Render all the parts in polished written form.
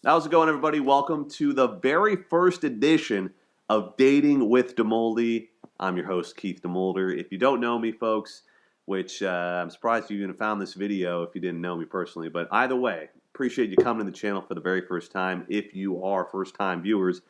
How's it going, everybody? Welcome to the very first edition of Dating with Demoldey. I'm your host, Keith Demolder. If you don't know me, folks, which I'm surprised you even found this video if you didn't know me personally, but either way, appreciate you coming to the channel for the very first time. If you are first-time viewers,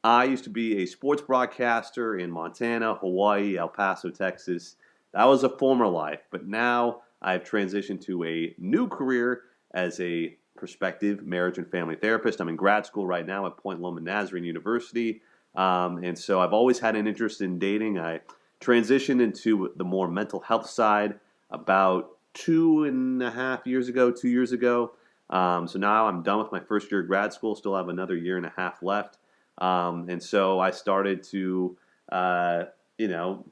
I used to be a sports broadcaster in Montana, Hawaii, El Paso, Texas. That was a former life, but now I've transitioned to a new career as a prospective marriage and family therapist. I'm in grad school right now at Point Loma Nazarene University, and so I've always had an interest in dating. I transitioned into the more mental health side about 2.5 years ago, 2 years ago. So now I'm done with my first year of grad school, still have another year and a half left. And so I started to, kind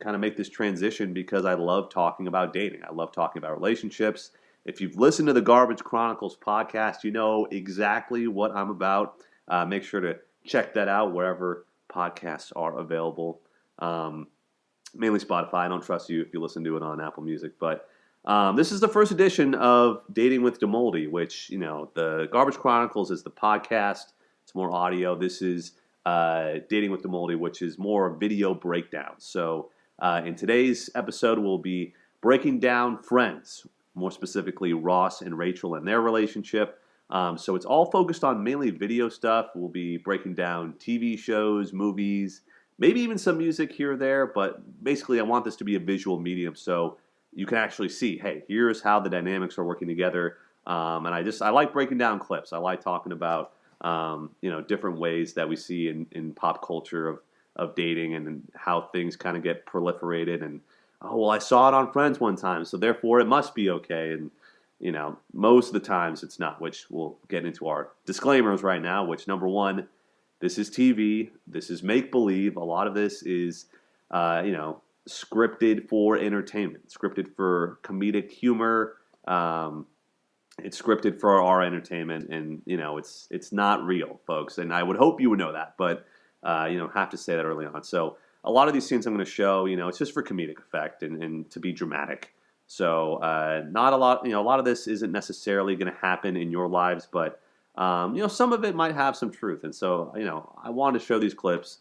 of make this transition because I love talking about dating. I love talking about relationships. If you've listened to the Garbage Chronicles podcast, you know exactly what I'm about. Make sure to check that out wherever podcasts are available. Mainly Spotify. I don't trust you if you listen to it on Apple Music. But this is the first edition of Dating with Demoldey, which, the Garbage Chronicles is the podcast. It's more audio. This is Dating with Demoldey, which is more video breakdown. So in today's episode, we'll be breaking down Friends, more specifically Ross and Rachel and their relationship. So it's all focused on mainly video stuff. We'll be breaking down TV shows, movies, maybe even some music here or there. But basically, I want this to be a visual medium so you can actually see, hey, here's how the dynamics are working together. And I like breaking down clips. I like talking about different ways that we see in pop culture of dating and how things kind of get proliferated. And, oh, well, I saw it on Friends one time, so therefore it must be okay. And, most of the times it's not, which we'll get into our disclaimers right now, which number one, this is TV. This is make-believe. A lot of this is, scripted for entertainment, scripted for comedic humor. It's scripted for our entertainment, and it's not real, folks. And I would hope you would know that, but have to say that early on. So a lot of these scenes I'm going to show, it's just for comedic effect and to be dramatic. So not a lot, a lot of this isn't necessarily going to happen in your lives, but some of it might have some truth. And so I wanted to show these clips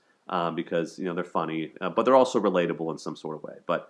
because they're funny, but they're also relatable in some sort of way. But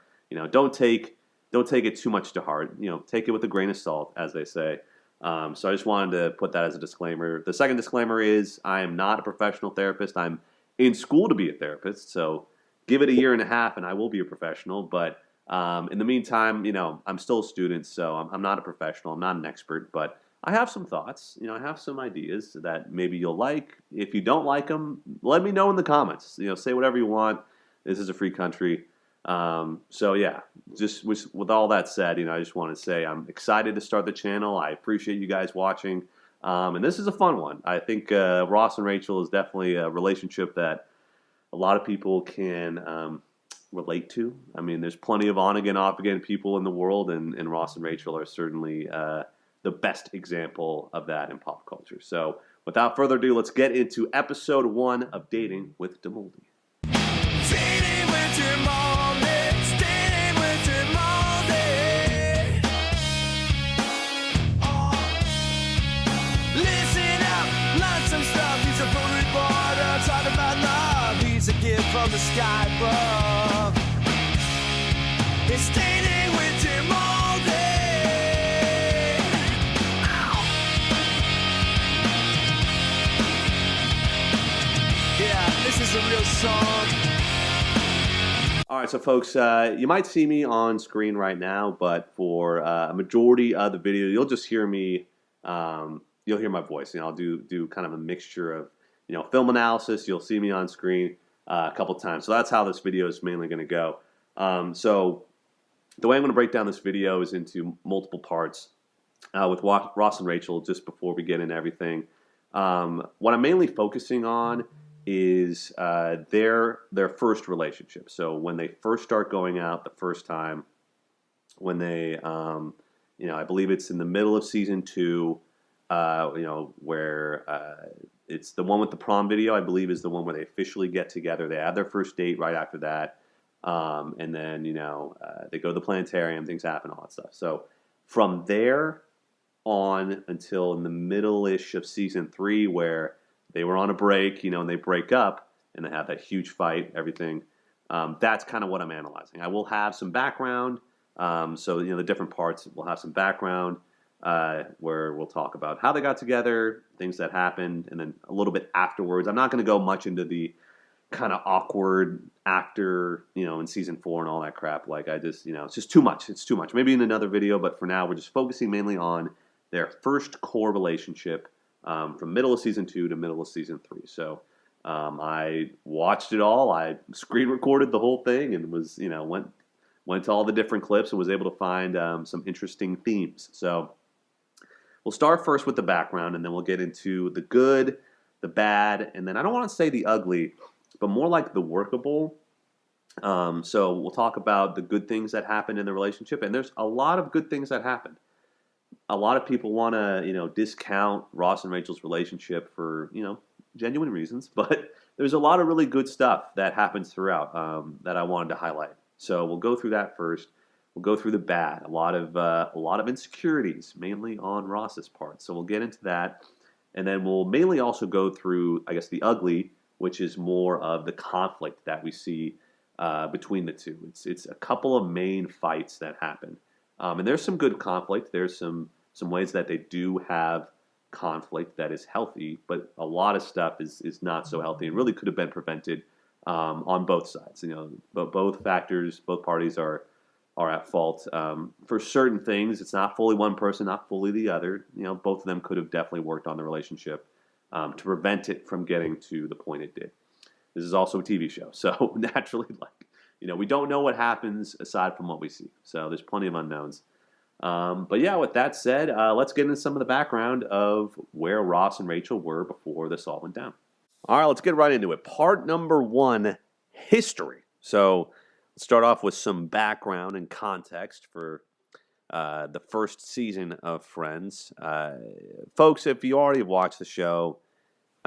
don't take it too much to heart. Take it with a grain of salt, as they say. So I just wanted to put that as a disclaimer. The second disclaimer is I am not a professional therapist. I'm in school to be a therapist. So give it a year and a half and I will be a professional. But in the meantime, I'm still a student. So I'm not a professional. I'm not an expert. But I have some thoughts. I have some ideas that maybe you'll like. If you don't like them, let me know in the comments. Say whatever you want. This is a free country. So yeah, just with all that said, I just want to say I'm excited to start the channel. I appreciate you guys watching. And this is a fun one. I think Ross and Rachel is definitely a relationship that a lot of people can relate to. I mean, there's plenty of on-again, off-again people in the world, and Ross and Rachel are certainly the best example of that in pop culture. So without further ado, let's get into episode 1 of Dating with Demoldey. Dating with Demolder, dating with Demolder. Oh, listen up, learn some stuff. He's a food reporter, talk about love. He's a gift from the sky above. It's dating with Demolder. Yeah, this is a real song. All right, so folks, you might see me on screen right now, but for a majority of the video, you'll just hear me. You'll hear my voice. I'll do kind of a mixture of film analysis. You'll see me on screen a couple times. So that's how this video is mainly going to go. So the way I'm going to break down this video is into multiple parts with Ross and Rachel. Just before we get into everything, what I'm mainly focusing on is their first relationship. So when they first start going out the first time, when they, I believe it's in the middle of season 2, where it's the one with the prom video, I believe is the one where they officially get together. They have their first date right after that. And then, they go to the planetarium, things happen, all that stuff. So from there, on until in the middle-ish of season 3 where they were on a break, and they break up and they have that huge fight, everything. That's kind of what I'm analyzing. I will have some background. So, the different parts will have some background where we'll talk about how they got together, things that happened, and then a little bit afterwards. I'm not going to go much into the kind of awkward actor, in season 4 and all that crap. Like it's just too much. It's too much. Maybe in another video, but for now, we're just focusing mainly on their first core relationship from middle of season 2 to middle of season 3. So I watched it all. I screen recorded the whole thing and was, went to all the different clips and was able to find some interesting themes. So we'll start first with the background, and then we'll get into the good, the bad, and then I don't want to say the ugly, but more like the workable. So we'll talk about the good things that happened in the relationship, and there's a lot of good things that happened. A lot of people want to, discount Ross and Rachel's relationship for, genuine reasons, but there's a lot of really good stuff that happens throughout that I wanted to highlight. So we'll go through that first. We'll go through the bad. A lot of insecurities, mainly on Ross's part. So we'll get into that, and then we'll mainly also go through, I guess, the ugly, which is more of the conflict that we see between the two. It's a couple of main fights that happen, and there's some good conflict. There's some ways that they do have conflict that is healthy, but a lot of stuff is not so healthy and really could have been prevented on both sides. But both factors, both parties are at fault for certain things. It's not fully one person, not fully the other. Both of them could have definitely worked on the relationship to prevent it from getting to the point it did. This is also a TV show, so naturally, we don't know what happens aside from what we see. So there's plenty of unknowns. But yeah, with that said, let's get into some of the background of where Ross and Rachel were before this all went down. All right, let's get right into it. Part number 1, history. So let's start off with some background and context for the first season of Friends. Folks, if you already watched the show,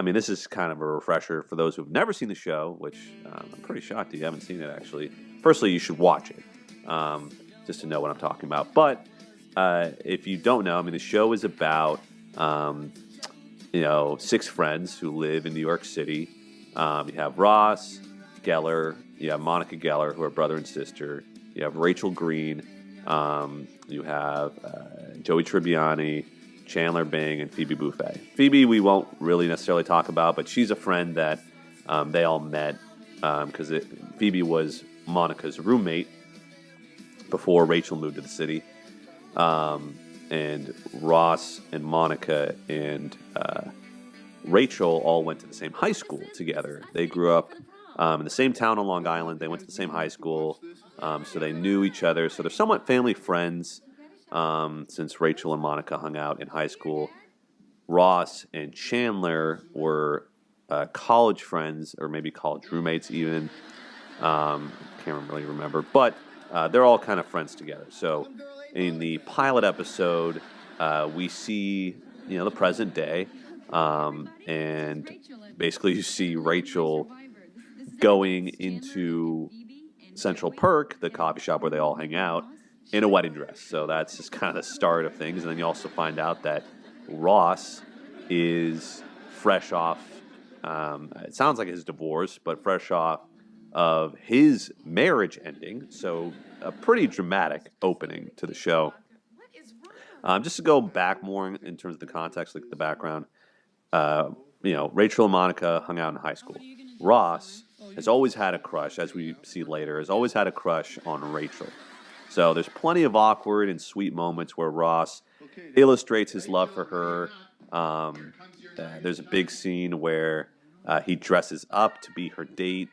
this is kind of a refresher for those who've never seen the show, which I'm pretty shocked that you haven't seen it, actually. Firstly, you should watch it, just to know what I'm talking about. But if you don't know, the show is about 6 friends who live in New York City. You have Ross Geller, you have Monica Geller, who are brother and sister. You have Rachel Green, you have Joey Tribbiani, Chandler Bing, and Phoebe Buffay. Phoebe we won't really necessarily talk about, but she's a friend that they all met because Phoebe was Monica's roommate before Rachel moved to the city. And Ross and Monica and Rachel all went to the same high school together. They grew up in the same town on Long Island. They went to the same high school, so they knew each other. So they're somewhat family friends since Rachel and Monica hung out in high school. Ross and Chandler were college friends, or maybe college roommates even. Can't really remember, but they're all kind of friends together. So in the pilot episode, we see the present day, and basically you see Rachel going into Central Perk, the coffee shop where they all hang out, in a wedding dress. So that's just kind of the start of things. And then you also find out that Ross is fresh off, it sounds like his divorce, but fresh off of his marriage ending. So a pretty dramatic opening to the show. Just to go back more in terms of the context, like the background, Rachel and Monica hung out in high school. Ross has always had a crush, as we see later, has always had a crush on Rachel. So there's plenty of awkward and sweet moments where Ross illustrates his love for her. There's a big scene where he dresses up to be her date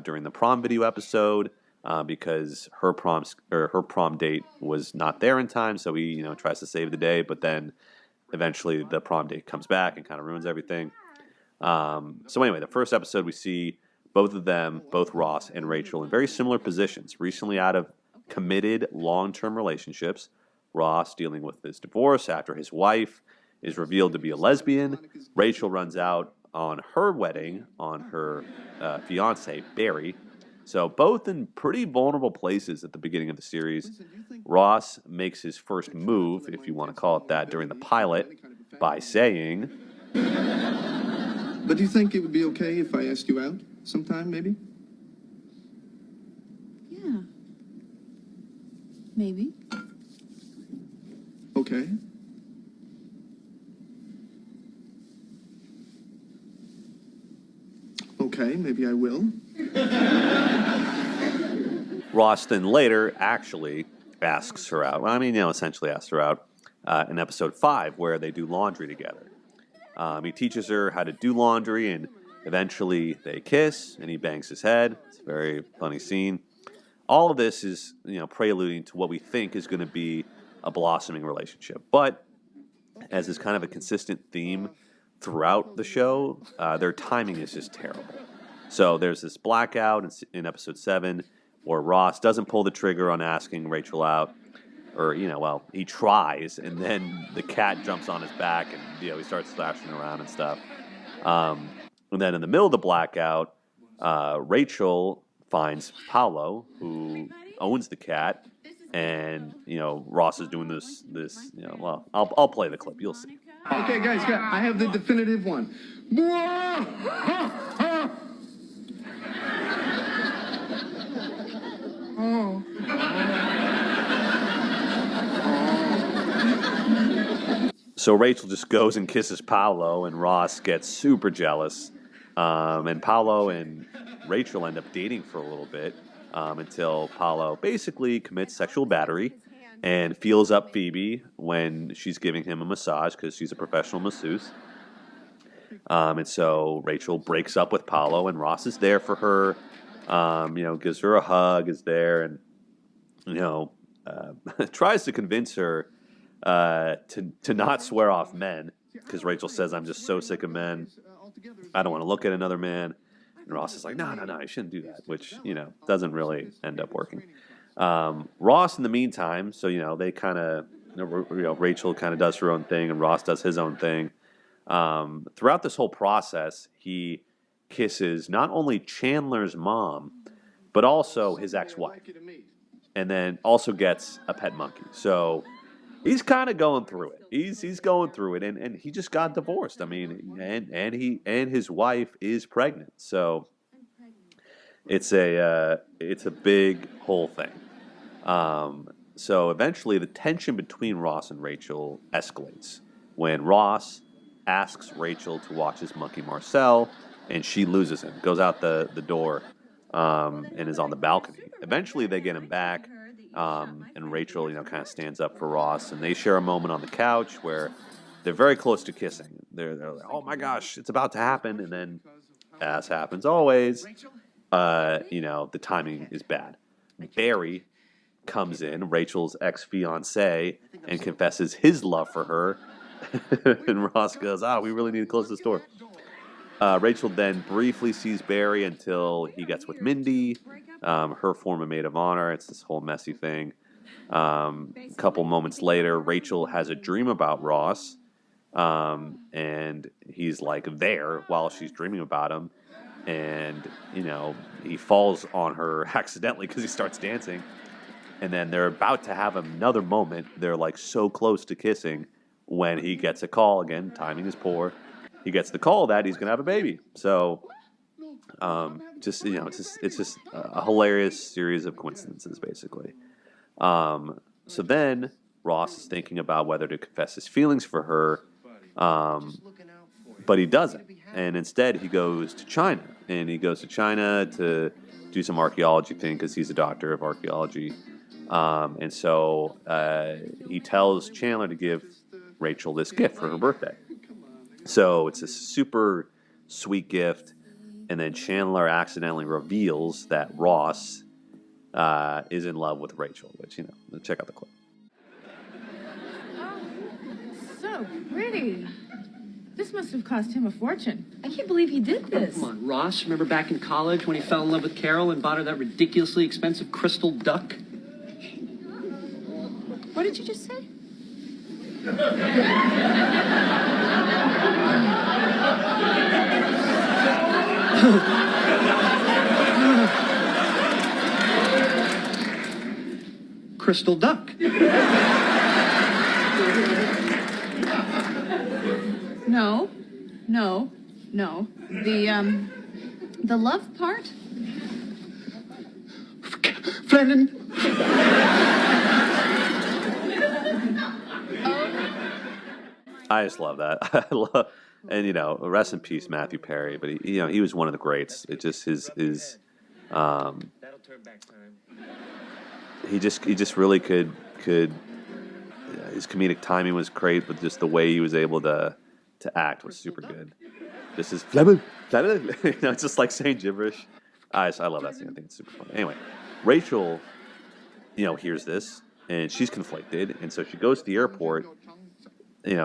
during the prom video episode because her prom date was not there in time. So he tries to save the day, but then eventually the prom date comes back and kind of ruins everything. So anyway, the first episode we see both of them, both Ross and Rachel, in very similar positions, recently out of committed long-term relationships. Ross dealing with his divorce after his wife is revealed to be a lesbian. Rachel runs out on her wedding on her fiance, Barry. So both in pretty vulnerable places at the beginning of the series. Ross makes his first move, if you want to call it that, during the pilot by saying, "But do you think it would be okay if I asked you out sometime, maybe?" Yeah. Maybe. Okay. Okay, maybe I will. Ross then later actually asks her out. Well, I mean, essentially asks her out in episode 5 where they do laundry together. He teaches her how to do laundry, and eventually they kiss, and he bangs his head. It's a very funny scene. All of this is, preluding to what we think is going to be a blossoming relationship. But as is kind of a consistent theme throughout the show, their timing is just terrible. So there's this blackout in episode 7 where Ross doesn't pull the trigger on asking Rachel out, or, he tries, and then the cat jumps on his back and, he starts slashing around and stuff. And then in the middle of the blackout, Rachel finds Paolo, who owns the cat, and, Ross is doing this, well, I'll play the clip. You'll see. Okay, guys, I have the definitive one. So Rachel just goes and kisses Paolo, and Ross gets super jealous. And Paolo and Rachel end up dating for a little bit until Paolo basically commits sexual battery and feels up Phoebe when she's giving him a massage because she's a professional masseuse. And so Rachel breaks up with Paolo, and Ross is there for her, gives her a hug, is there, and, tries to convince her to not swear off men, because Rachel says, "I'm just so sick of men. I don't want to look at another man." And Ross is like, no, you shouldn't do that, which, doesn't really end up working. Ross, in the meantime, so, they kind of, Rachel kind of does her own thing, and Ross does his own thing. Throughout this whole process, he kisses not only Chandler's mom, but also his ex-wife, and then also gets a pet monkey. So he's kind of going through it. He's going through it, and he just got divorced. I mean, and his wife is pregnant. So it's a big whole thing. So eventually, the tension between Ross and Rachel escalates when Ross asks Rachel to watch his monkey Marcel, and she loses him, goes out the door, and is on the balcony. Eventually, they get him back. And Rachel, kind of stands up for Ross, and they share a moment on the couch where they're very close to kissing. They're like, "Oh my gosh, it's about to happen," and then, as happens always, the timing is bad. Barry comes in, Rachel's ex-fiance, and confesses his love for her, and Ross goes, "We really need to close this door." Rachel then briefly sees Barry until he gets with Mindy, her former maid of honor. It's this whole messy thing. A couple moments later, Rachel has a dream about Ross, and he's there while she's dreaming about him, and he falls on her accidentally because he starts dancing, and then they're about to have another moment. They're so close to kissing when he gets a call again. Timing is poor. He gets the call that he's going to have a baby. So, it's just a hilarious series of coincidences, basically. So then Ross is thinking about whether to confess his feelings for her, but he doesn't. And instead, he goes to China. And he goes to China to do some archaeology thing because he's a doctor of archaeology. And so he tells Chandler to give Rachel this gift for her birthday. So it's a super sweet gift, and then Chandler accidentally reveals that Ross is in love with Rachel, which, check out the clip. Oh, so pretty. This must have cost him a fortune. I can't believe he did this. Come on, Ross, remember back in college when he fell in love with Carol and bought her that ridiculously expensive crystal duck? What did you just say? crystal duck. No, no, no. The love part? Flannan. I just love that. I love, and rest in peace, Matthew Perry. But he was one of the greats. It just he just really could. His comedic timing was great, but just the way he was able to act was super good. This is it's just like saying gibberish. I love that scene. I think it's super funny. Anyway, Rachel, hears this and she's conflicted, and so she goes to the airport.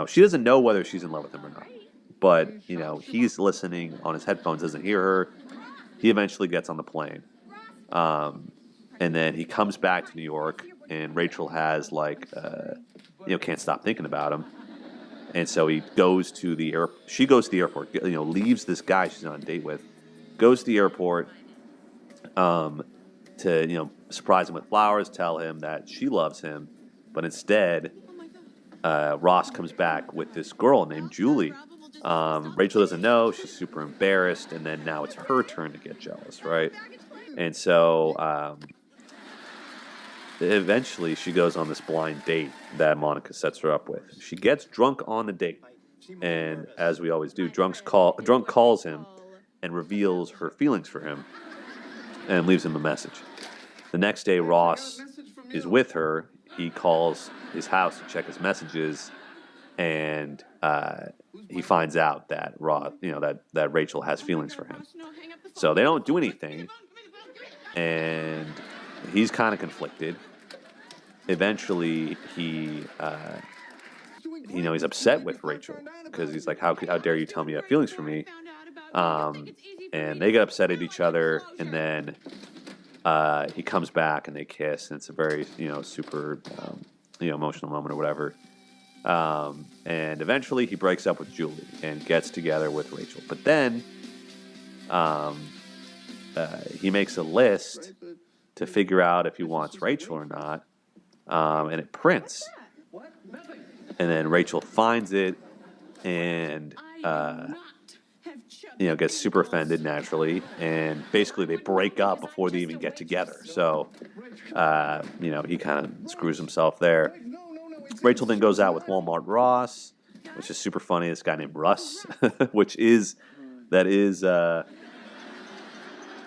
She doesn't know whether she's in love with him or not, but he's listening on his headphones, doesn't hear her. He eventually gets on the plane, and then he comes back to New York, and Rachel has can't stop thinking about him. And so he goes to the she goes to the airport, leaves this guy she's on a date with, goes to the airport to, surprise him with flowers, tell him that she loves him. But instead, Ross comes back with this girl named Julie. Rachel doesn't know. She's super embarrassed. And then now it's her turn to get jealous, right? And so eventually she goes on this blind date that Monica sets her up with. She gets drunk on the date, and as we always do, drunk calls him and reveals her feelings for him and leaves him a message. The next day, Ross is with her. He calls his house to check his messages, and he finds out that that Rachel has feelings for him. So they don't do anything, and he's kind of conflicted. Eventually, he's upset with Rachel because he's like, how dare you tell me you have feelings for me? And they get upset at each other, and then he comes back and they kiss, and it's a very super emotional moment or whatever. And eventually he breaks up with Julie and gets together with Rachel. But then he makes a list to figure out if he wants Rachel or not. And it prints. And then Rachel finds it and, gets super offended naturally. And basically they break up before they even get together. So, he kind of screws himself there. Rachel then goes out with Walmart Ross, which is super funny. This guy named Russ, that is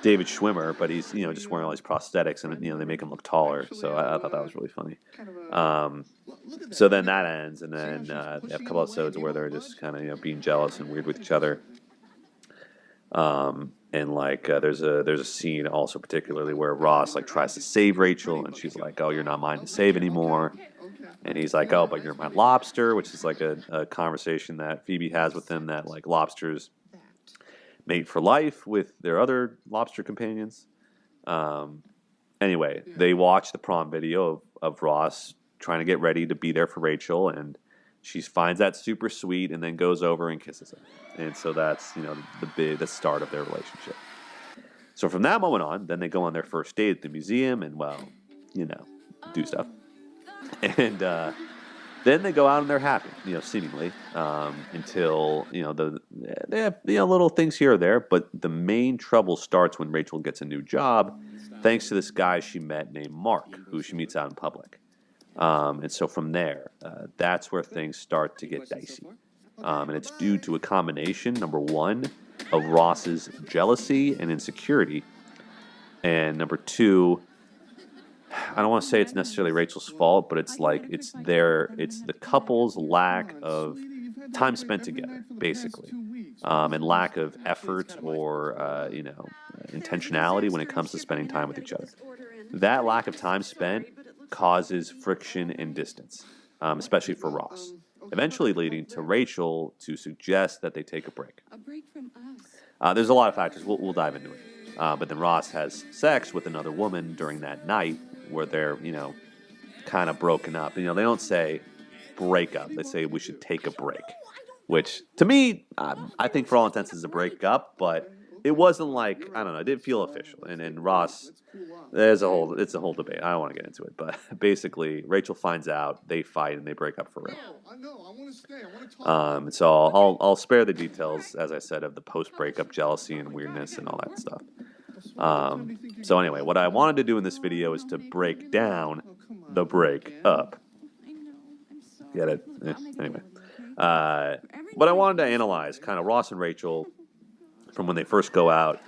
David Schwimmer, but he's just wearing all these prosthetics, and they make him look taller. So I thought that was really funny. So then that ends, and then they have a couple episodes where they're just kind of being jealous and weird with each other. And there's a scene also particularly where Ross tries to save Rachel, and she's like, "Oh, you're not mine to save anymore." And he's like, "Oh, but you're my lobster," which is a conversation that Phoebe has with him, that lobsters mate for life with their other lobster companions. Anyway, they watch the prom video of Ross trying to get ready to be there for Rachel, and she finds that super sweet and then goes over and kisses him. And so that's, the start of their relationship. So from that moment on, then they go on their first date at the museum and, do stuff. And then they go out and they're happy, seemingly, until, they have, little things here or there. But the main trouble starts when Rachel gets a new job, thanks to this guy she met named Mark, who she meets out in public. And so from there, that's where things start to get dicey. And it's due to a combination, number one, of Ross's jealousy and insecurity. And number two, I don't want to say it's necessarily Rachel's fault, but it's the couple's lack of time spent together, basically, and lack of effort or intentionality when it comes to spending time with each other. That lack of time spent causes friction and distance, especially for Ross, eventually leading to Rachel to suggest that they take a break. A break from us. There's a lot of factors. We'll dive into it. But then Ross has sex with another woman during that night, where they're, kind of broken up. They don't say break up. They say we should take a break, which to me, I think for all intents is a break up, but it wasn't like, I don't know, it didn't feel official. And Ross, it's a whole debate. I don't want to get into it, but basically Rachel finds out, they fight, and they break up for real. So I'll spare the details, as I said, of the post-breakup jealousy and weirdness and all that stuff. So anyway, what I wanted to do in this video is to break down the breakup. Get it? Anyway. But I wanted to analyze kind of Ross and Rachel from when they first go out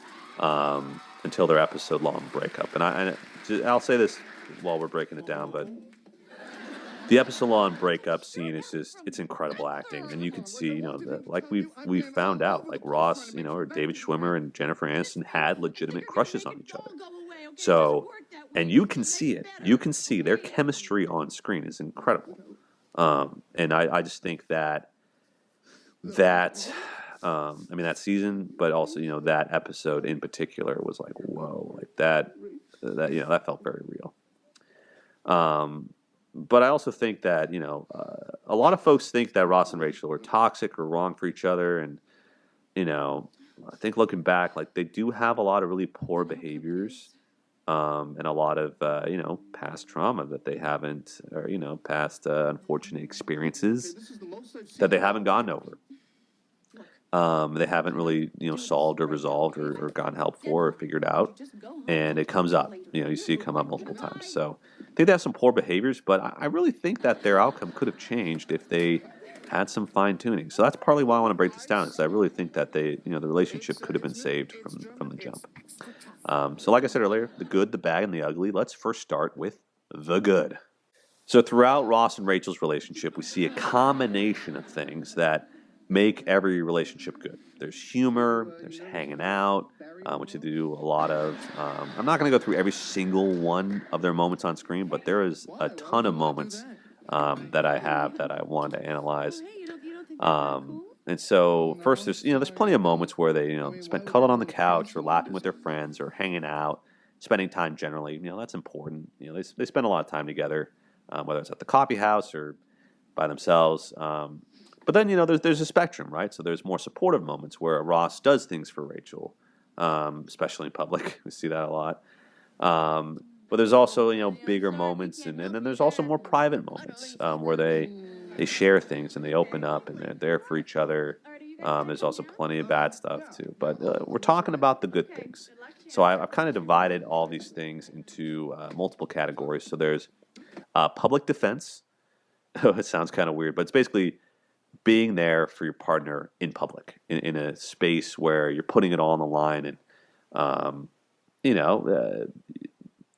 until their episode-long breakup. And I'll say this while we're breaking it down, but the episode-long breakup scene is it's incredible acting, and you can see, like we found out, like Ross, or David Schwimmer and Jennifer Aniston had legitimate crushes on each other. So, and you can see it. You can see their chemistry on screen is incredible. And I just think that that season, but also, that episode in particular was like, whoa, like that felt very real. But I also think that, a lot of folks think that Ross and Rachel are toxic or wrong for each other. And, I think looking back, like they do have a lot of really poor behaviors, and a lot of, past trauma that they haven't, or, past unfortunate experiences that they haven't gotten over. They haven't really, solved or resolved or gotten help for or figured out. And it comes up, you see it come up multiple times. So I think they have some poor behaviors, but I really think that their outcome could have changed if they had some fine tuning. So that's partly why I want to break this down, because I really think that the relationship could have been saved from the jump. So like I said earlier, the good, the bad, and the ugly. Let's first start with the good. So throughout Ross and Rachel's relationship, we see a combination of things that make every relationship good. There's humor, there's hanging out, which they do a lot of. I'm not going to go through every single one of their moments on screen, but there is a ton of moments that I wanted to analyze. And so first, there's plenty of moments where they spend cuddled on the couch or laughing with their friends or hanging out, spending time generally. That's important. They spend a lot of time together, whether it's at the coffee house or by themselves. But then, there's a spectrum, right? So there's more supportive moments where Ross does things for Rachel, especially in public. We see that a lot. But there's also, bigger moments, and then there's also more private moments where they share things and they open up and they're there for each other. There's also plenty of bad stuff too. But we're talking about the good things. So I've kind of divided all these things into multiple categories. So there's public defense. It sounds kind of weird, but it's basically being there for your partner in public, in a space where you're putting it all on the line, and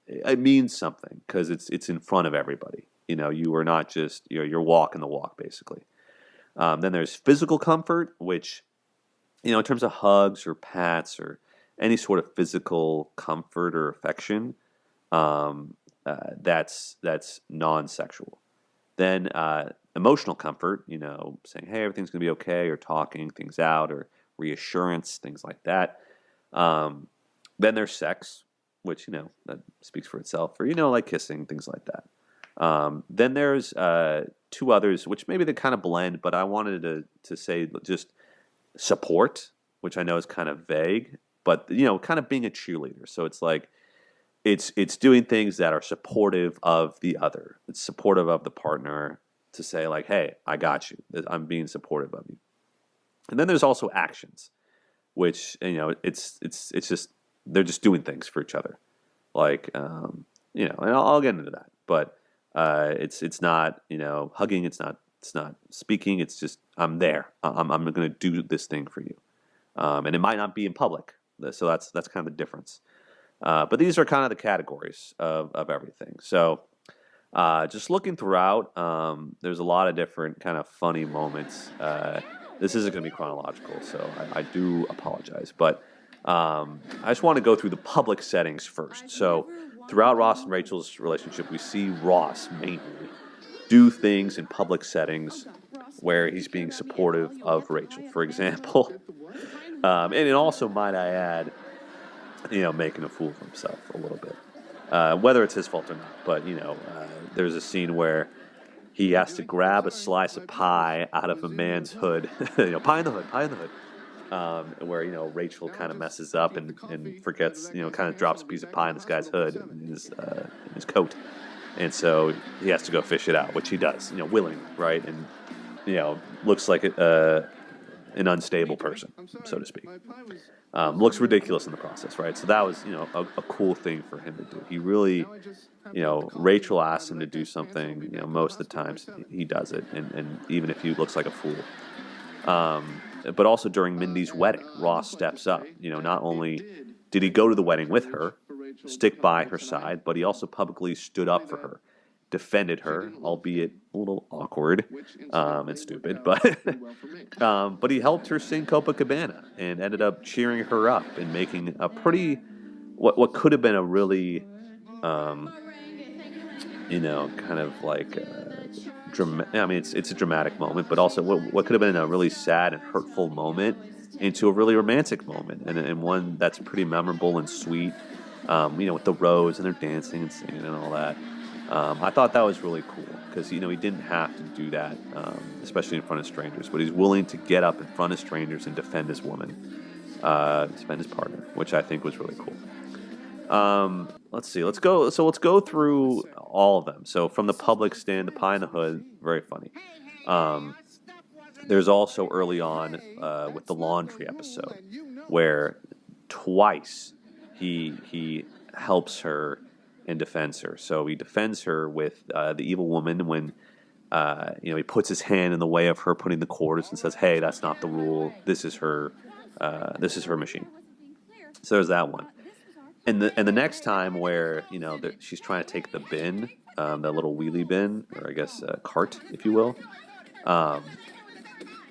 it means something because it's in front of everybody. You are not just you're walking the walk basically. Then there's physical comfort, which in terms of hugs or pats or any sort of physical comfort or affection, that's non-sexual. Then emotional comfort, saying, hey, everything's going to be okay, or talking things out, or reassurance, things like that. Then there's sex, which, that speaks for itself, or, like kissing, things like that. Then there's two others, which maybe they kind of blend, but I wanted to say just support, which I know is kind of vague, but, kind of being a cheerleader. So it's like, it's doing things that are supportive of the other. It's supportive of the partner to say like, hey, I got you. I'm being supportive of you. And then there's also actions, which, it's just, they're just doing things for each other. Like, and I'll get into that, but it's not, hugging. It's not speaking. It's just, I'm there. I'm going to do this thing for you. And it might not be in public. So that's kind of the difference. But these are kind of the categories of everything. So just looking throughout, there's a lot of different kind of funny moments. This isn't going to be chronological, so I do apologize. But I just want to go through the public settings first. So throughout Ross and Rachel's relationship, we see Ross mainly do things in public settings where he's being supportive of Rachel, for example. And it also, might I add, making a fool of himself a little bit. Whether it's his fault or not. But, there's a scene where he has to grab a slice of pie out of a man's hood. Pie in the hood, pie in the hood. where Rachel kind of messes up and forgets, kind of drops a piece of pie in this guy's hood in his coat, and so he has to go fish it out, which he does, willingly, right? And looks like an unstable person, so to speak. Looks ridiculous in the process, right? So that was a cool thing for him to do. He really, Rachel asked him to do something. Most of the times he does it, and even if he looks like a fool. But also during Mindy's wedding, Ross steps up. Not only did he go to the wedding with her, stick by her side, but he also publicly stood up for her, defended her, albeit a little awkward and stupid, but he helped her sing Copacabana and ended up cheering her up and making a pretty, what could have been a really, kind of like I mean, it's a dramatic moment, but also what could have been a really sad and hurtful moment into a really romantic moment, and one that's pretty memorable and sweet. With the rose and they're dancing and singing and all that. I thought that was really cool because he didn't have to do that, especially in front of strangers, but he's willing to get up in front of strangers and defend his woman, defend his partner, which I think was really cool. Let's see. Let's go through all of them. So from the public stand, the pie in the hood, very funny. There's also early on with the laundry episode where twice he helps her and defends her. So he defends her with the evil woman when he puts his hand in the way of her putting the quarters and says, "Hey, that's not the rule. This is her machine." So there's that one. And the next time where she's trying to take the bin, that little wheelie bin, or I guess cart, if you will.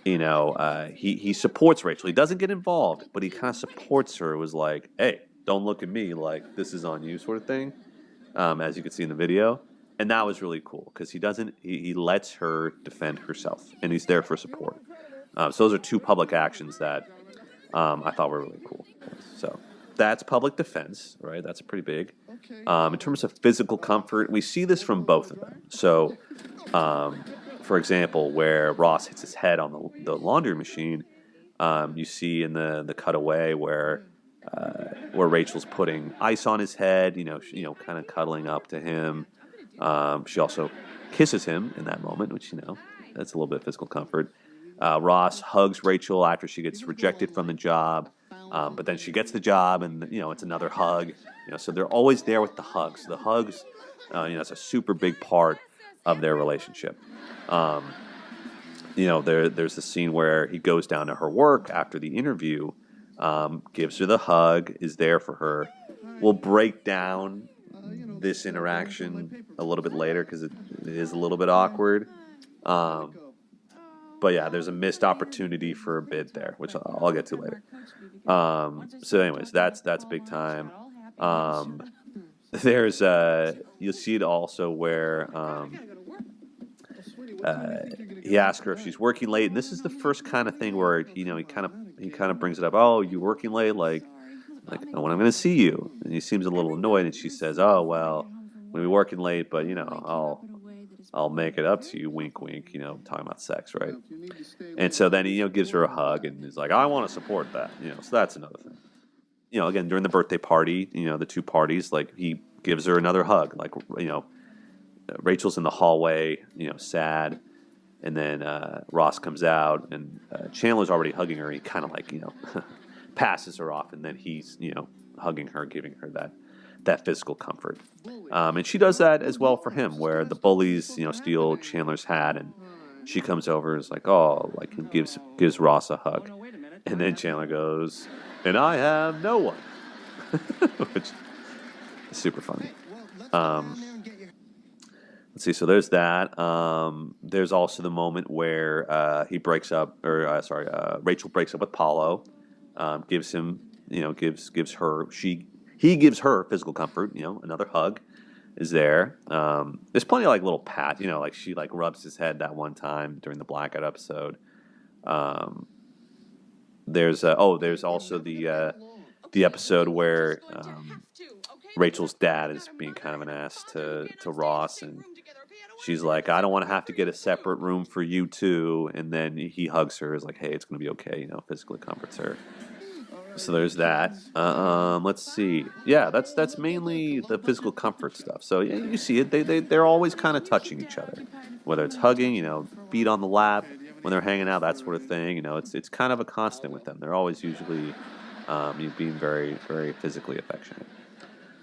He supports Rachel. He doesn't get involved, but he kind of supports her. It was like, "Hey, don't look at me like this is on you," sort of thing. As you can see in the video, and that was really cool because he lets her defend herself, and he's there for support. So those are two public actions that I thought were really cool. So that's public defense, right? That's pretty big. In terms of physical comfort, we see this from both of them. So, for example, where Ross hits his head on the laundry machine, you see in the cutaway where Rachel's putting ice on his head, kind of cuddling up to him. She also kisses him in that moment, which that's a little bit of physical comfort. Ross hugs Rachel after she gets rejected from the job. But then she gets the job, and it's another hug. So they're always there with the hugs. The hugs, it's a super big part of their relationship. There's the scene where he goes down to her work after the interview, gives her the hug, is there for her. We'll break down this interaction a little bit later because it is a little bit awkward. But yeah, there's a missed opportunity for a bid there, which I'll get to later. So anyways, that's big time. There's you'll see it also where he asks her if she's working late, and this is the first kind of thing where he kind of brings it up. "Oh, you working late? Like when I'm going to see you?" And he seems a little annoyed, and she says, "Oh well, I'm going to be working late, but I'll make it up to you, wink, wink, talking about sex, right?" And so then he, gives her a hug and is like, "I want to support that," so that's another thing. Again, during the birthday party, the two parties, like he gives her another hug, like, Rachel's in the hallway, sad. And then Ross comes out and Chandler's already hugging her. He kind of like, passes her off, and then he's, hugging her, giving her that physical comfort. And she does that as well for him, where the bullies, steal Chandler's hat, and she comes over and is like, "Oh," like, and gives Ross a hug. And then Chandler goes, "And I have no one," which is super funny. Let's see. So there's that. There's also the moment where Rachel breaks up with Paulo. Gives him, gives her. He gives her physical comfort. Another hug is there. There's plenty of like little pat. Like she like rubs his head that one time during the Blackout episode. There's also the episode where Rachel's dad is being kind of an ass to Ross, and she's like, I don't want to have to get a separate room for you too. And then he hugs her, is like, hey, it's going to be okay, you know, physically comforts her. So there's that. Let's see. Yeah, that's mainly the physical comfort stuff. So yeah, you see it. They're always kind of touching each other, whether it's hugging, you know, feet on the lap when they're hanging out, that sort of thing. You know, it's kind of a constant with them. They're always usually being very very physically affectionate.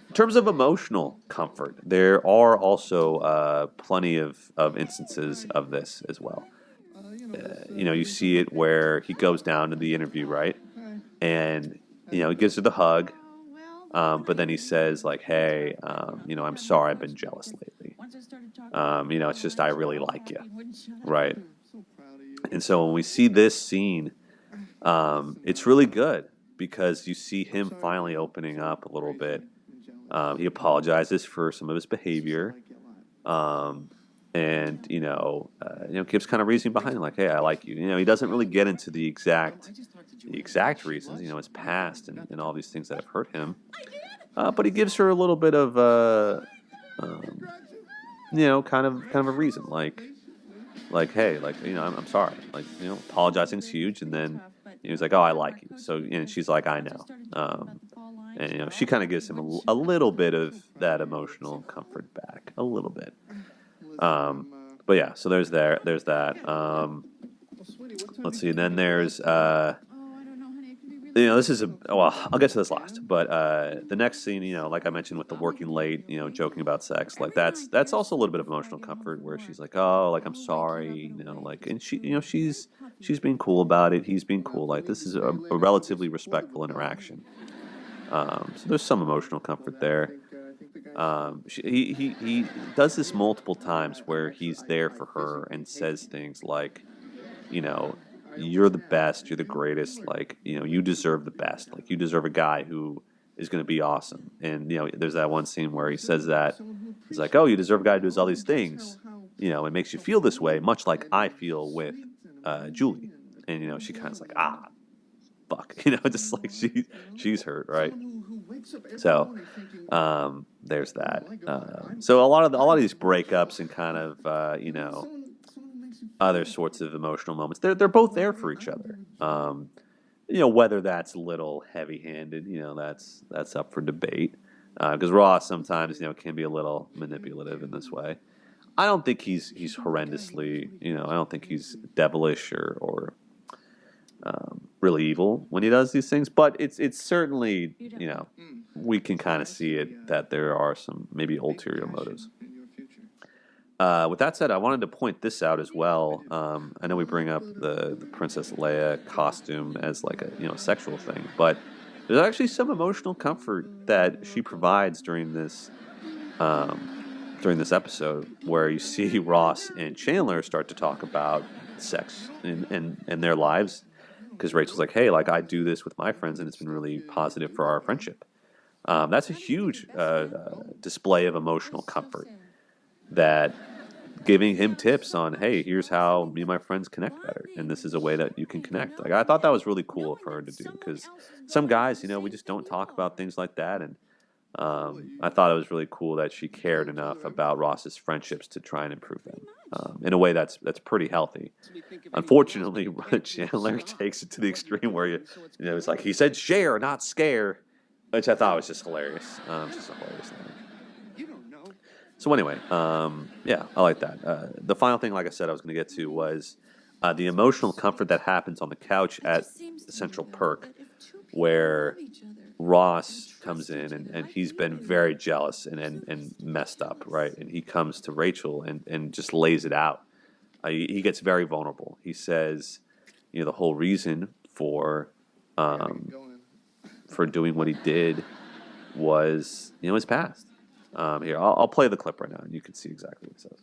In terms of emotional comfort, there are also plenty of instances of this as well. You know, you see it where he goes down to the interview, right? And, you know, he gives her the hug, but then he says, like, hey, you know, I'm sorry I've been jealous lately. You know, it's just I really like you, right? And so when we see this scene, it's really good because you see him finally opening up a little bit. He apologizes for some of his behavior, and you know, gives kind of reasoning behind it, like, "Hey, I like you." You know, he doesn't really get into the exact reasons, you know, his past and all these things that have hurt him, but he gives her a little bit of, you know, kind of a reason, like, hey, like, you know, I'm sorry, like, you know, apologizing's huge, and then he was like, "Oh, I like you," so, and she's like, "I know." And you know, she kind of gives him a little bit of that emotional comfort back, a little bit. But yeah, so there's that. Let's see. Then there's you know, this is well, I'll get to this last, but the next scene, you know, like I mentioned with the working late, you know, joking about sex, like that's also a little bit of emotional comfort where she's like, oh, like I'm sorry, you know, like, and she, you know, she's being cool about it, he's being cool, like this is a relatively respectful interaction. So there's some emotional comfort there. He does this multiple times where he's there for her and says things like, you know, you're the best, you're the greatest, like, you know, you deserve the best, like you deserve a guy who is going to be awesome. And you know, there's that one scene where he says that he's like, oh, you deserve a guy who does all these things, you know, it makes you feel this way, much like I feel with Julie. And you know, she kind of like, fuck, you know, just like she's hurt, right? So there's that. So a lot of these breakups and kind of you know, other sorts of emotional moments, they're both there for each other. You know, whether that's a little heavy-handed, you know, that's up for debate. Because Ross sometimes, you know, can be a little manipulative in this way. I don't think he's horrendously, you know, I don't think he's devilish or really evil when he does these things, but it's certainly, you know, we can kind of see it that there are some maybe ulterior motives. With that said, I wanted to point this out as well. I know we bring up the Princess Leia costume as like a, you know, sexual thing, but there's actually some emotional comfort that she provides during this episode, where you see Ross and Chandler start to talk about sex in their lives. Because Rachel's like, hey, like I do this with my friends, and it's been really positive for our friendship. That's a huge display of emotional comfort. That giving him tips on, hey, here's how me and my friends connect better, and this is a way that you can connect. Like I thought that was really cool of her to do, because some guys, you know, we just don't talk about things like that, and I thought it was really cool that she cared enough about Ross's friendships to try and improve them in a way that's pretty healthy. Unfortunately, Chandler takes it to the extreme where you know, it's like he said share, not scare, which I thought was just hilarious. Just a hilarious thing. So anyway, yeah, I like that. The final thing, like I said, I was going to get to was the emotional comfort that happens on the couch at Central Perk, where Ross comes in and he's been very jealous and messed up, right? And he comes to Rachel and just lays it out. He gets very vulnerable. He says, you know, the whole reason for doing what he did was, you know, his past. Here, I'll play the clip right now, and you can see exactly what it says.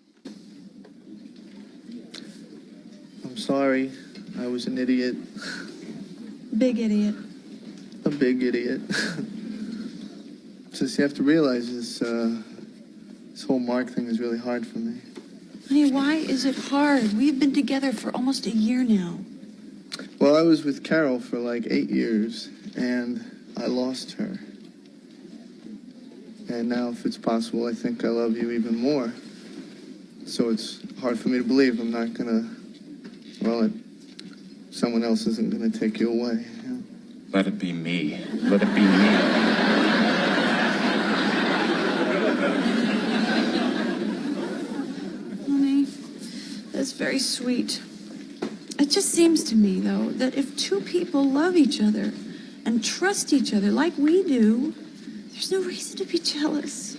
I'm sorry. I was an idiot. Big idiot. A big idiot. Just you have to realize this whole Mark thing is really hard for me. Honey, why is it hard? We've been together for almost a year now. Well, I was with Carol for like 8 years, and I lost her. And now, if it's possible, I think I love you even more. So it's hard for me to believe I'm not gonna, someone else isn't gonna take you away. You know? Let it be me. Let it be me. Honey, that's very sweet. It just seems to me, though, that if two people love each other and trust each other like we do, there's no reason to be jealous.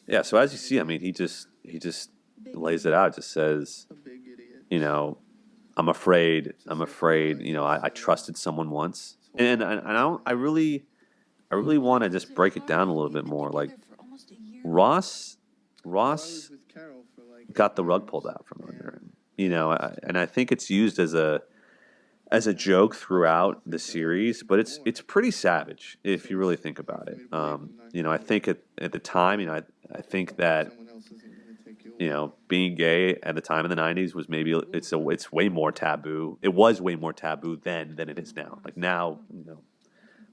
Yeah, so as you see, I mean, he just lays it out. Just says, you know, I'm afraid. You know, I trusted someone once, and I really want to just break it down a little bit more. Like Ross got the rug pulled out from under him. You know, and I think it's used as a joke throughout the series, but it's pretty savage if you really think about it. You know, I think at the time, you know, I think that, you know, being gay at the time in the '90s was maybe it's way more taboo. It was way more taboo then than it is now. Like now, you know,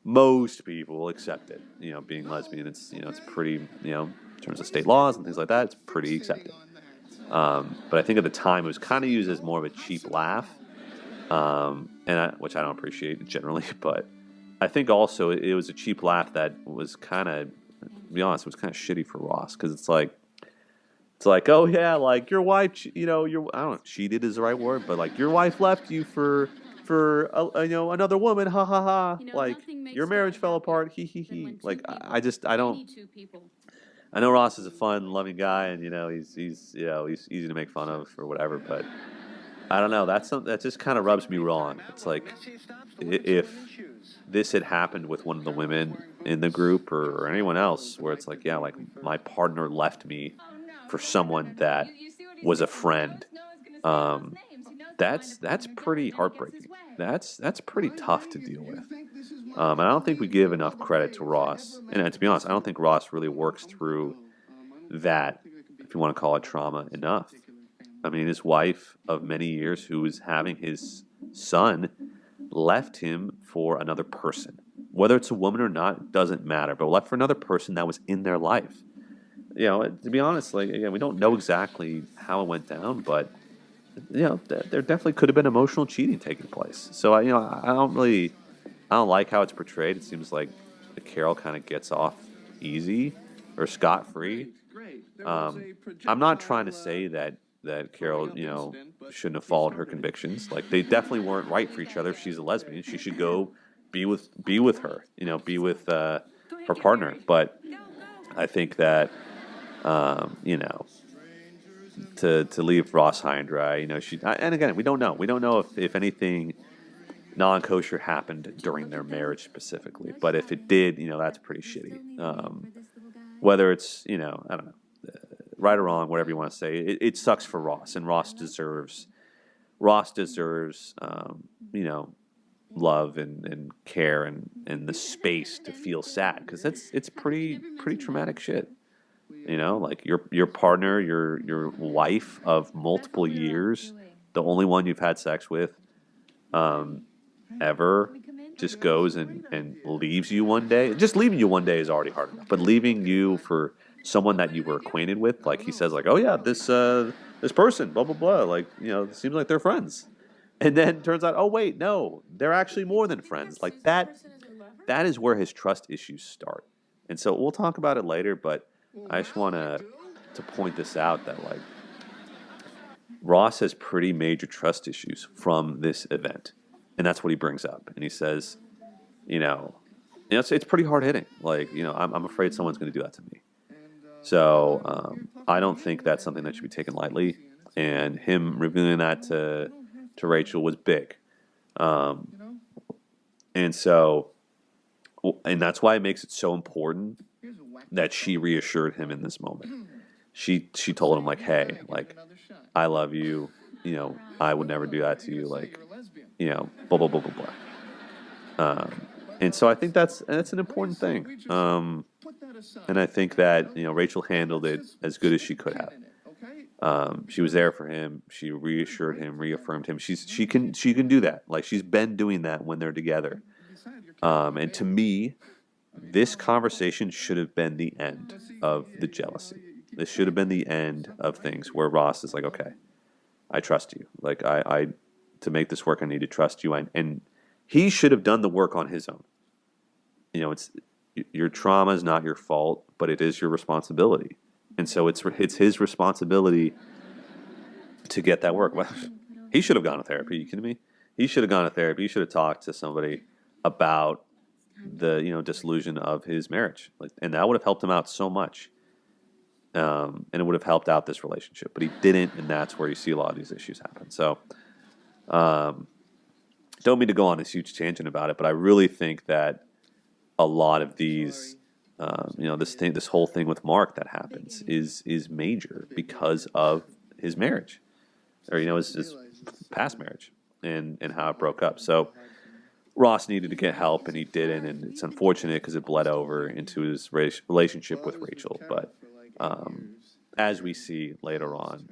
most people accept it. You know, being lesbian, it's pretty, you know, in terms of state laws and things like that, it's pretty accepted. But I think at the time it was kind of used as more of a cheap laugh, which I don't appreciate generally. But I think also it was a cheap laugh that was kind of, to be honest, it was kind of shitty for Ross because it's like, oh yeah, like your wife, you know, I don't know if cheated is the right word, but like your wife left you for you know, another woman, ha ha ha. You know, like your marriage fell apart, he he he. Like I don't. I know Ross is a fun, loving guy, and you know he's you know he's easy to make fun of or whatever, but I don't know. That just kind of rubs me wrong. It's like if this had happened with one of the women in the group or anyone else, where it's like, yeah, like my partner left me for someone that was a friend. That's pretty heartbreaking. That's pretty tough to deal with. And I don't think we give enough credit to Ross. And to be honest, I don't think Ross really works through that, if you want to call it trauma, enough. I mean, his wife of many years, who was having his son, left him for another person. Whether it's a woman or not, doesn't matter. But left for another person that was in their life. You know, to be honest, like again, we don't know exactly how it went down, but you know, there definitely could have been emotional cheating taking place. So I don't like how it's portrayed. It seems like Carol kind of gets off easy or scot free. I'm not trying to say that Carol, you know, shouldn't have followed her convictions. Like they definitely weren't right for each other. If she's a lesbian, she should go be with her. You know, be with her partner. But I think that you know, to leave Ross high and dry, you know, and again, we don't know. We don't know if anything non-kosher happened during their marriage specifically. But if it did, you know, that's pretty shitty. Whether it's, you know, I don't know, right or wrong, whatever you want to say, it sucks for Ross, and Ross deserves, you know, love and care and the space to feel sad, because it's pretty traumatic shit. You know, like your partner, your wife of multiple years, the only one you've had sex with, ever, just goes and leaves you one day. Just leaving you one day is already hard enough, but leaving you for someone that you were acquainted with, like he says, like, oh yeah, this person, blah blah blah, like, you know, it seems like they're friends, and then turns out, oh wait, no, they're actually more than friends. Like that is where his trust issues start. And so we'll talk about it later, but I just want to point this out that like Ross has pretty major trust issues from this event, and that's what he brings up. And he says, you know, it's pretty hard hitting. Like, you know, I'm afraid someone's going to do that to me. So I don't think that's something that should be taken lightly. And him revealing that to Rachel was big. And so, and that's why it makes it so important that she reassured him in this moment. She told him, like, hey, like, I love you. You know, I would never do that to you. Like, you know, blah blah blah blah blah. And so I think that's an important thing. And I think that, you know, Rachel handled it as good as she could have. She was there for him. She reassured him, reaffirmed him. She can do that. Like, she's been doing that when they're together. And to me, this conversation should have been the end of the jealousy. This should have been the end of things where Ross is like, okay, I trust you. Like I to make this work, I need to trust you. And he should have done the work on his own. You know, it's your trauma is not your fault, but it is your responsibility. And so it's his responsibility to get that work. Well, he should have gone to therapy. Are you kidding me? He should have gone to therapy. He should have talked to somebody about the disillusion of his marriage, and that would have helped him out so much. And it would have helped out this relationship, but he didn't, and that's where you see a lot of these issues happen. So, don't mean to go on this huge tangent about it, but I really think that a lot of these, this whole thing with Mark that happens is major because of his marriage, or his past marriage, and how it broke up. So Ross needed to get help, and he didn't, and it's unfortunate because it bled over into his relationship with Rachel. But as we see later on,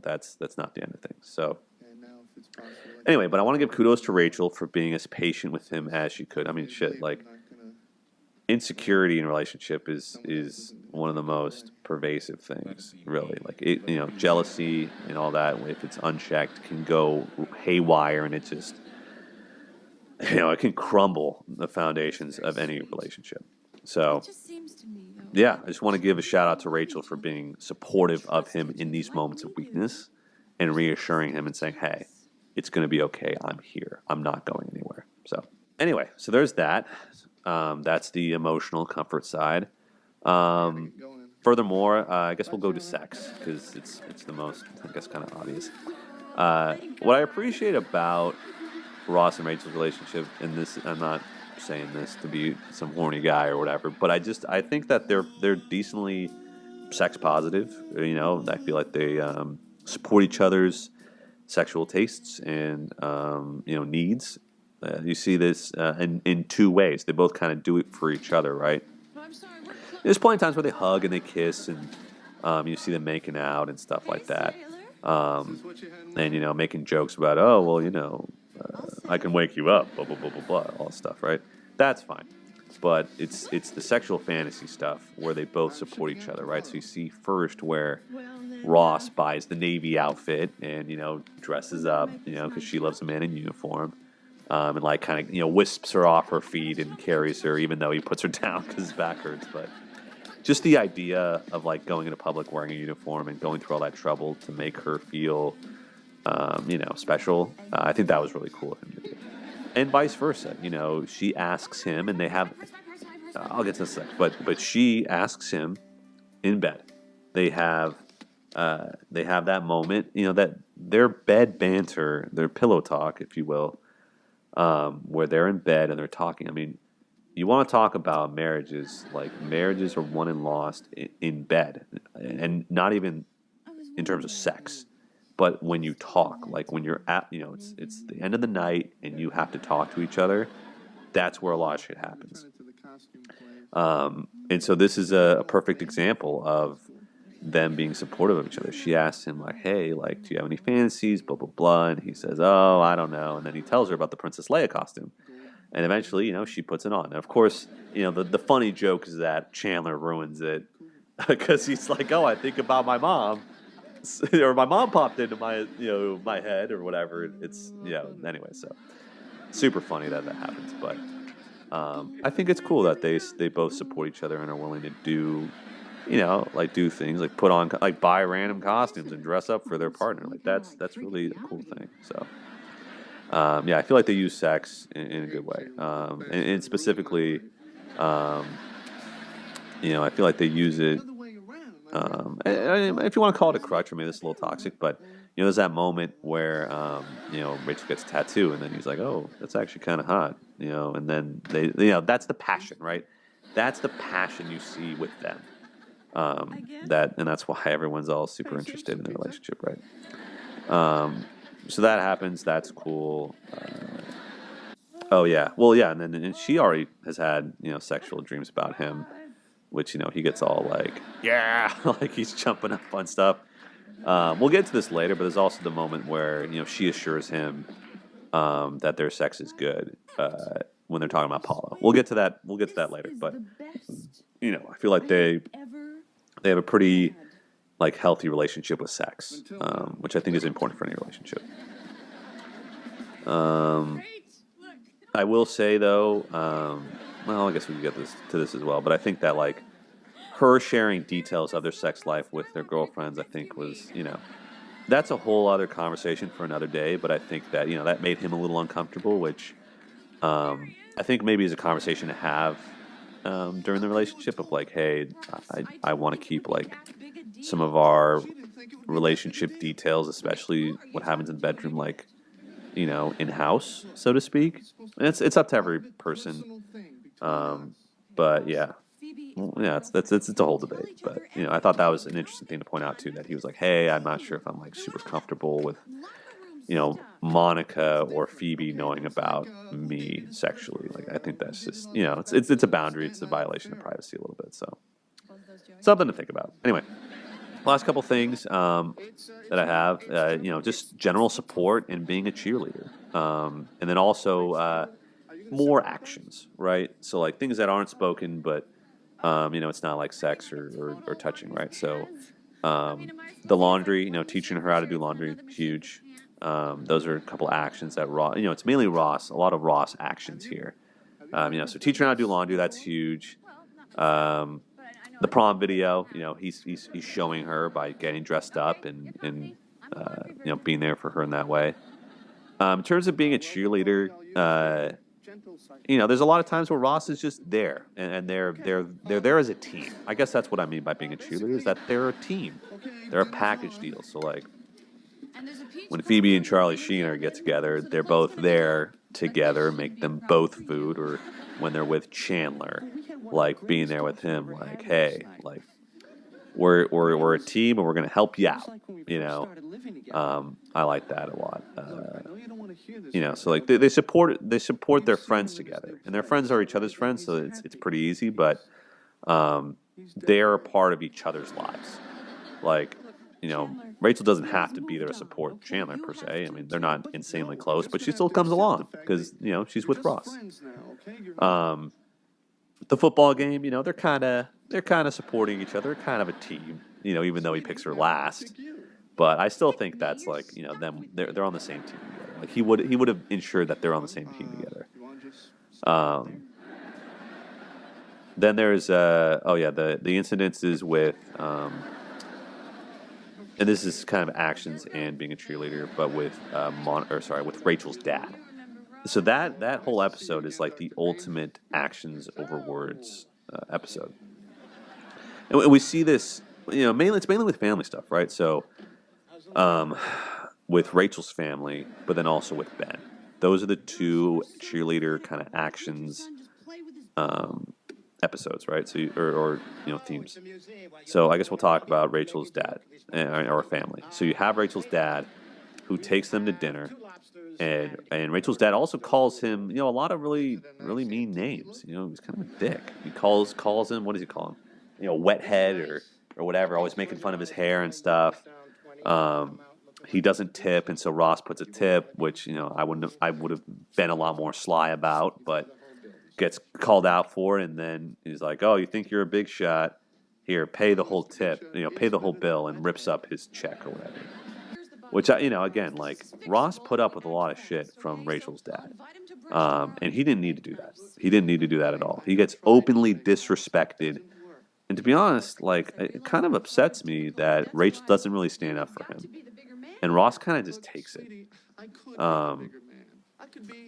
that's not the end of things. So anyway, but I want to give kudos to Rachel for being as patient with him as she could. I mean, shit, like insecurity in a relationship is one of the most pervasive things, really. Like jealousy and all that, if it's unchecked, can go haywire, and it just it can crumble the foundations of any relationship. So yeah, I just want to give a shout out to Rachel for being supportive of him in these moments of weakness and reassuring him and saying, hey, it's going to be okay. I'm here. I'm not going anywhere. So anyway, so there's that. That's the emotional comfort side. Furthermore, I guess we'll go to sex because it's the most, I guess, kind of obvious. What I appreciate about Ross and Rachel's relationship, and this, I'm not saying this to be some horny guy or whatever, but I think that they're decently sex positive. I feel like they support each other's sexual tastes and needs. You see this in two ways. They both kind of do it for each other, right? There's plenty of times where they hug and they kiss, and you see them making out and stuff like that, and making jokes about, oh well, I can wake you up, blah blah blah blah blah, all that stuff, right? That's fine, but it's the sexual fantasy stuff where they both support each other, right? So you see first where Ross buys the Navy outfit and dresses up, because she loves a man in uniform. And like kind of wisps her off her feet and carries her, even though he puts her down because his back hurts. But just the idea of like going into public wearing a uniform and going through all that trouble to make her feel, special. I think that was really cool of him to do. And vice versa. She asks him, and they have. I'll get to this next, but she asks him in bed. They have that moment. That their bed banter, their pillow talk, if you will. Where they're in bed and they're talking. I mean, you want to talk about marriages, like marriages are won and lost in bed, and not even in terms of sex, but when you talk, like when you're at, it's the end of the night and you have to talk to each other. That's where a lot of shit happens. And so this is a perfect example of them being supportive of each other. She asks him like, hey, like, do you have any fantasies, blah, blah, blah. And he says, oh, I don't know. And then he tells her about the Princess Leia costume. And eventually, she puts it on. And of course, the funny joke is that Chandler ruins it because he's like, oh, I think about my mom. Or my mom popped into my, my head or whatever. It's, anyway, so super funny that happens. But I think it's cool that they both support each other and are willing to do, like do things like put on, like buy random costumes and dress up for their partner. Like that's really a cool thing. So, I feel like they use sex in a good way. And specifically, I feel like they use it. If you want to call it a crutch, or maybe it's a little toxic, but there's that moment where Rachel gets a tattoo, and then he's like, "Oh, that's actually kind of hot," and then they, that's the passion, right? That's the passion you see with them. And that's why everyone's all super interested in the relationship, right? So that happens. That's cool. Oh yeah, well yeah, and she already has had sexual dreams about him, which he gets all like yeah, like he's jumping up on stuff. We'll get to this later, but there's also the moment where she assures him that their sex is good, when they're talking about Paulo. We'll get to that. We'll get to that later. But I feel like they have a pretty like healthy relationship with sex, which I think is important for any relationship. I will say though, well, I guess we can get to this as well. But I think that like her sharing details of their sex life with their girlfriends, I think was that's a whole other conversation for another day. But I think that that made him a little uncomfortable, which I think maybe is a conversation to have during the relationship of like, hey, I want to keep like some of our relationship details, especially what happens in the bedroom, like in house, so to speak. And it's up to every person. But yeah. Well, yeah, it's a whole debate, but I thought that was an interesting thing to point out too. That he was like, "Hey, I'm not sure if I'm like super comfortable with, Monica or Phoebe knowing about me sexually. Like, I think that's just, it's a boundary. It's a violation of privacy a little bit. So, something to think about. Anyway, last couple things that I have, just general support and being a cheerleader, and then also more actions, right? So like things that aren't spoken, but it's not like sex or touching, right? So the laundry, teaching her how to do laundry, huge. Those are a couple actions that Ross, it's mainly Ross, a lot of Ross actions here. So teaching her how to do laundry, that's huge. The prom video, he's showing her by getting dressed up and being there for her in that way. In terms of being a cheerleader, there's a lot of times where Ross is just there, and they're there as a team. I guess that's what I mean by being a cheerleader, is that they're a team. They're a package deal. So like when Phoebe and Charlie Sheen get together, they're both there together, make them both food, or when they're with Chandler, like being there with him, like, hey, like we're a team and we're gonna help you out. I like that a lot. So like they support their friends together, and their friends are each other's friends, so it's pretty easy. But they're a part of each other's lives. Like Rachel doesn't have to be there to support Chandler per se. I mean, they're not insanely close, but she still comes along because she's with Ross. The football game, they're kind of supporting each other, kind of a team. Even though he picks her last. But I still think that's like them. They're on the same team together. Like he would have ensured that they're on the same team together. Then there's the incidences with and this is kind of actions and being a cheerleader, but with with Rachel's dad. So that whole episode is like the ultimate actions over words episode, and we see this it's mainly with family stuff, right? So. With Rachel's family, but then also with Ben. Those are the two cheerleader kind of actions episodes, right? So, or themes. So I guess we'll talk about Rachel's dad or family. So you have Rachel's dad, who takes them to dinner, and Rachel's dad also calls him, a lot of really really mean names. He's kind of a dick. He calls him, what does he call him? Wet head or whatever. Always making fun of his hair and stuff. He doesn't tip, and so Ross puts a tip, which I would have been a lot more sly about, but gets called out for, and then he's like, "Oh, you think you're a big shot? Here, pay the whole tip, pay the whole bill," and rips up his check or whatever. Which again, like Ross put up with a lot of shit from Rachel's dad, and he didn't need to do that. He didn't need to do that at all. He gets openly disrespected. And to be honest, like, it kind of upsets me that Rachel doesn't really stand up for him. And Ross kind of just takes it.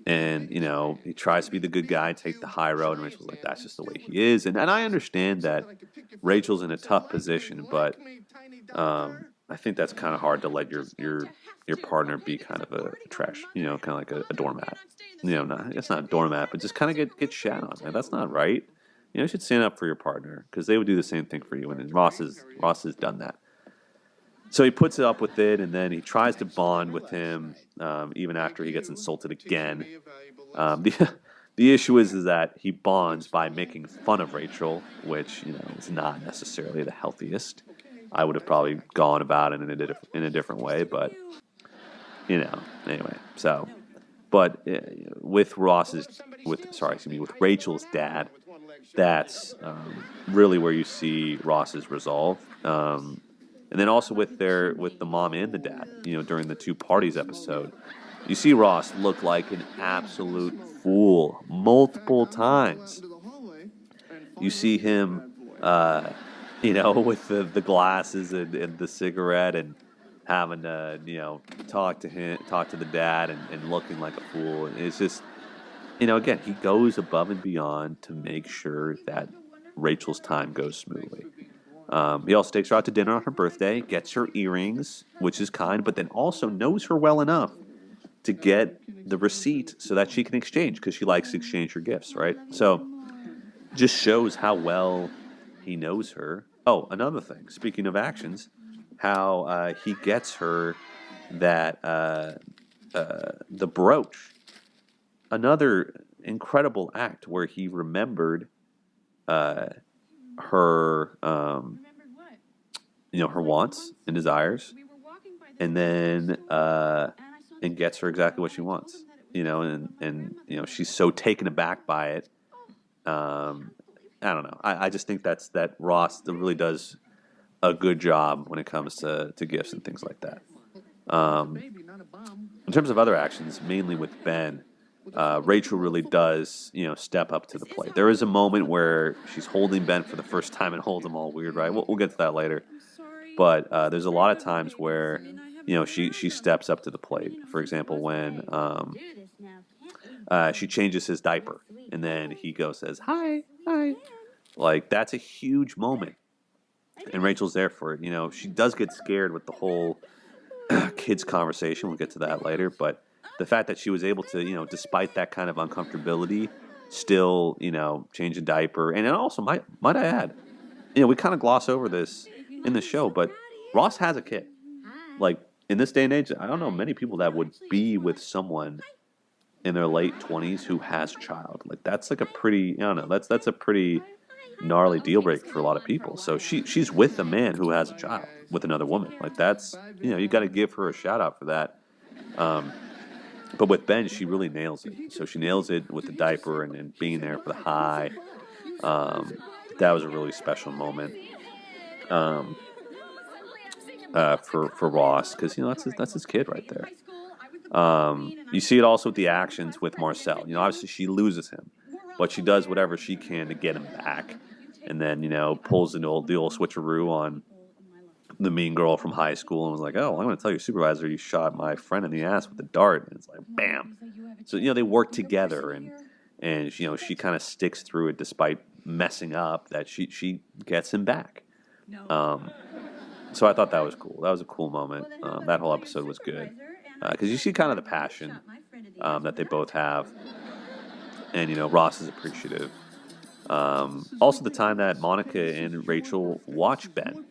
And, he tries to be the good guy, take the high road, and Rachel's like, that's just the way he is. And I understand that Rachel's in a tough position, but I think that's kind of hard to let your partner be kind of a trash, kind of like a doormat. It's not a doormat, but just kind of get shat on. Man. That's not right. You should stand up for your partner because they would do the same thing for you. And Ross has done that. So he puts up with it, and then he tries to bond with him even after he gets insulted again. The issue is that he bonds by making fun of Rachel, which is not necessarily the healthiest. I would have probably gone about it in a different way, but anyway. So But with Rachel's dad, that's really where you see Ross's resolve. And then also with the mom and the dad, during the two parties episode, you see Ross look like an absolute fool multiple times. You see him, with the glasses and the cigarette and having to, talk to the dad and looking like a fool. And it's just, again, he goes above and beyond to make sure that Rachel's time goes smoothly. He also takes her out to dinner on her birthday, gets her earrings, which is kind, but then also knows her well enough to get the receipt so that she can exchange, because she likes to exchange her gifts, right? So just shows how well he knows her. Oh, another thing, speaking of actions, how he gets her that the brooch. Another incredible act where he remembered her her wants and desires, and then and gets her exactly what she wants, and she's so taken aback by it. I don't know. I just think that Ross really does a good job when it comes to gifts and things like that. In terms of other actions, mainly with Ben, Rachel really does, step up to the plate. There is a moment where she's holding Ben for the first time and holds him all weird, right? We'll get to that later. But there's a lot of times where, she steps up to the plate. For example, when she changes his diaper, and then he says, "Hi, hi." Like, that's a huge moment. And Rachel's there for it. She does get scared with the whole kids conversation. We'll get to that later. But the fact that she was able to, despite that kind of uncomfortability, still, change a diaper. And then also, might I add, we kind of gloss over this in the show, but Ross has a kid. Like, in this day and age, I don't know many people that would be with someone in their late 20s who has a child. Like, that's like a pretty, I don't know, that's a pretty gnarly deal breaker for a lot of people. So she's with a man who has a child with another woman. Like, that's, you got to give her a shout out for that. But with Ben, she really nails it. So she nails it with the diaper and being there for the high. That was a really special moment for Ross, because that's his kid right there. You see it also with the actions with Marcel. Obviously she loses him, but she does whatever she can to get him back, and then pulls the old switcheroo on the mean girl from high school and was like, "Oh, I'm going to tell your supervisor you shot my friend in the ass with a dart." And it's like, bam. So they work together, and she kind of sticks through it despite messing up. That she gets him back. So I thought that was cool. That was a cool moment. That whole episode was good because you see kind of the passion that they both have, and Ross is appreciative. Also, the time that Monica and Rachel watch Ben,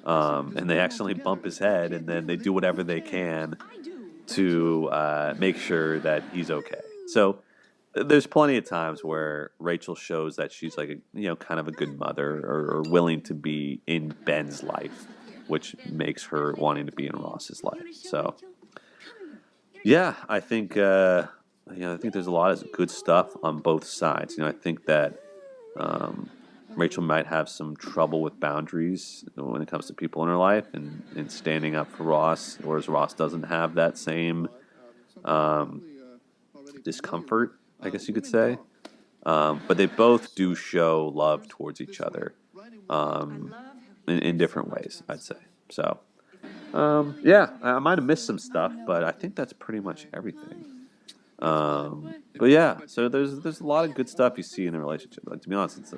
and they accidentally bump his head, and then they do whatever they can to make sure that he's okay. So there's plenty of times where Rachel shows that she's like kind of a good mother, or willing to be in Ben's life, which makes her wanting to be in Ross's life. So yeah, I think I think there's a lot of good stuff on both sides. I think that Rachel might have some trouble with boundaries when it comes to people in her life and standing up for Ross, whereas Ross doesn't have that same discomfort, I guess you could say. But they both do show love towards each other in different ways, I'd say. So, yeah, I might have missed some stuff, but I think that's pretty much everything. But yeah, so there's a lot of good stuff you see in the relationship. But to be honest, it's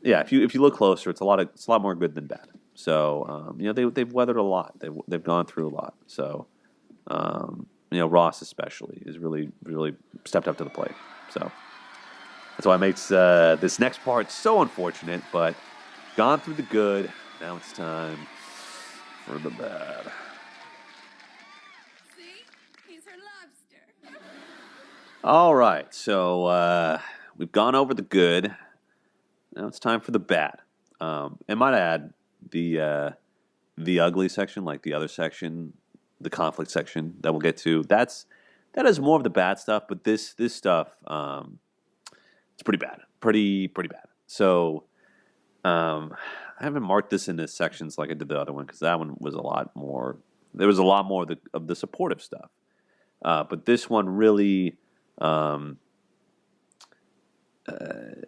yeah. If you look closer, it's a lot more good than bad. So they've weathered a lot. They've gone through a lot. So Ross especially is really stepped up to the plate. So that's why it makes this next part so unfortunate. But gone through the good. Now it's time for the bad. All right, so we've gone over the good. Now it's time for the bad. And might add the ugly section, like the other section, the conflict section that we'll get to. That's That is more of the bad stuff, but this stuff, it's pretty bad, pretty bad. So I haven't marked this into sections like I did the other one because that one was a lot more. There was a lot more of the supportive stuff, but this one really,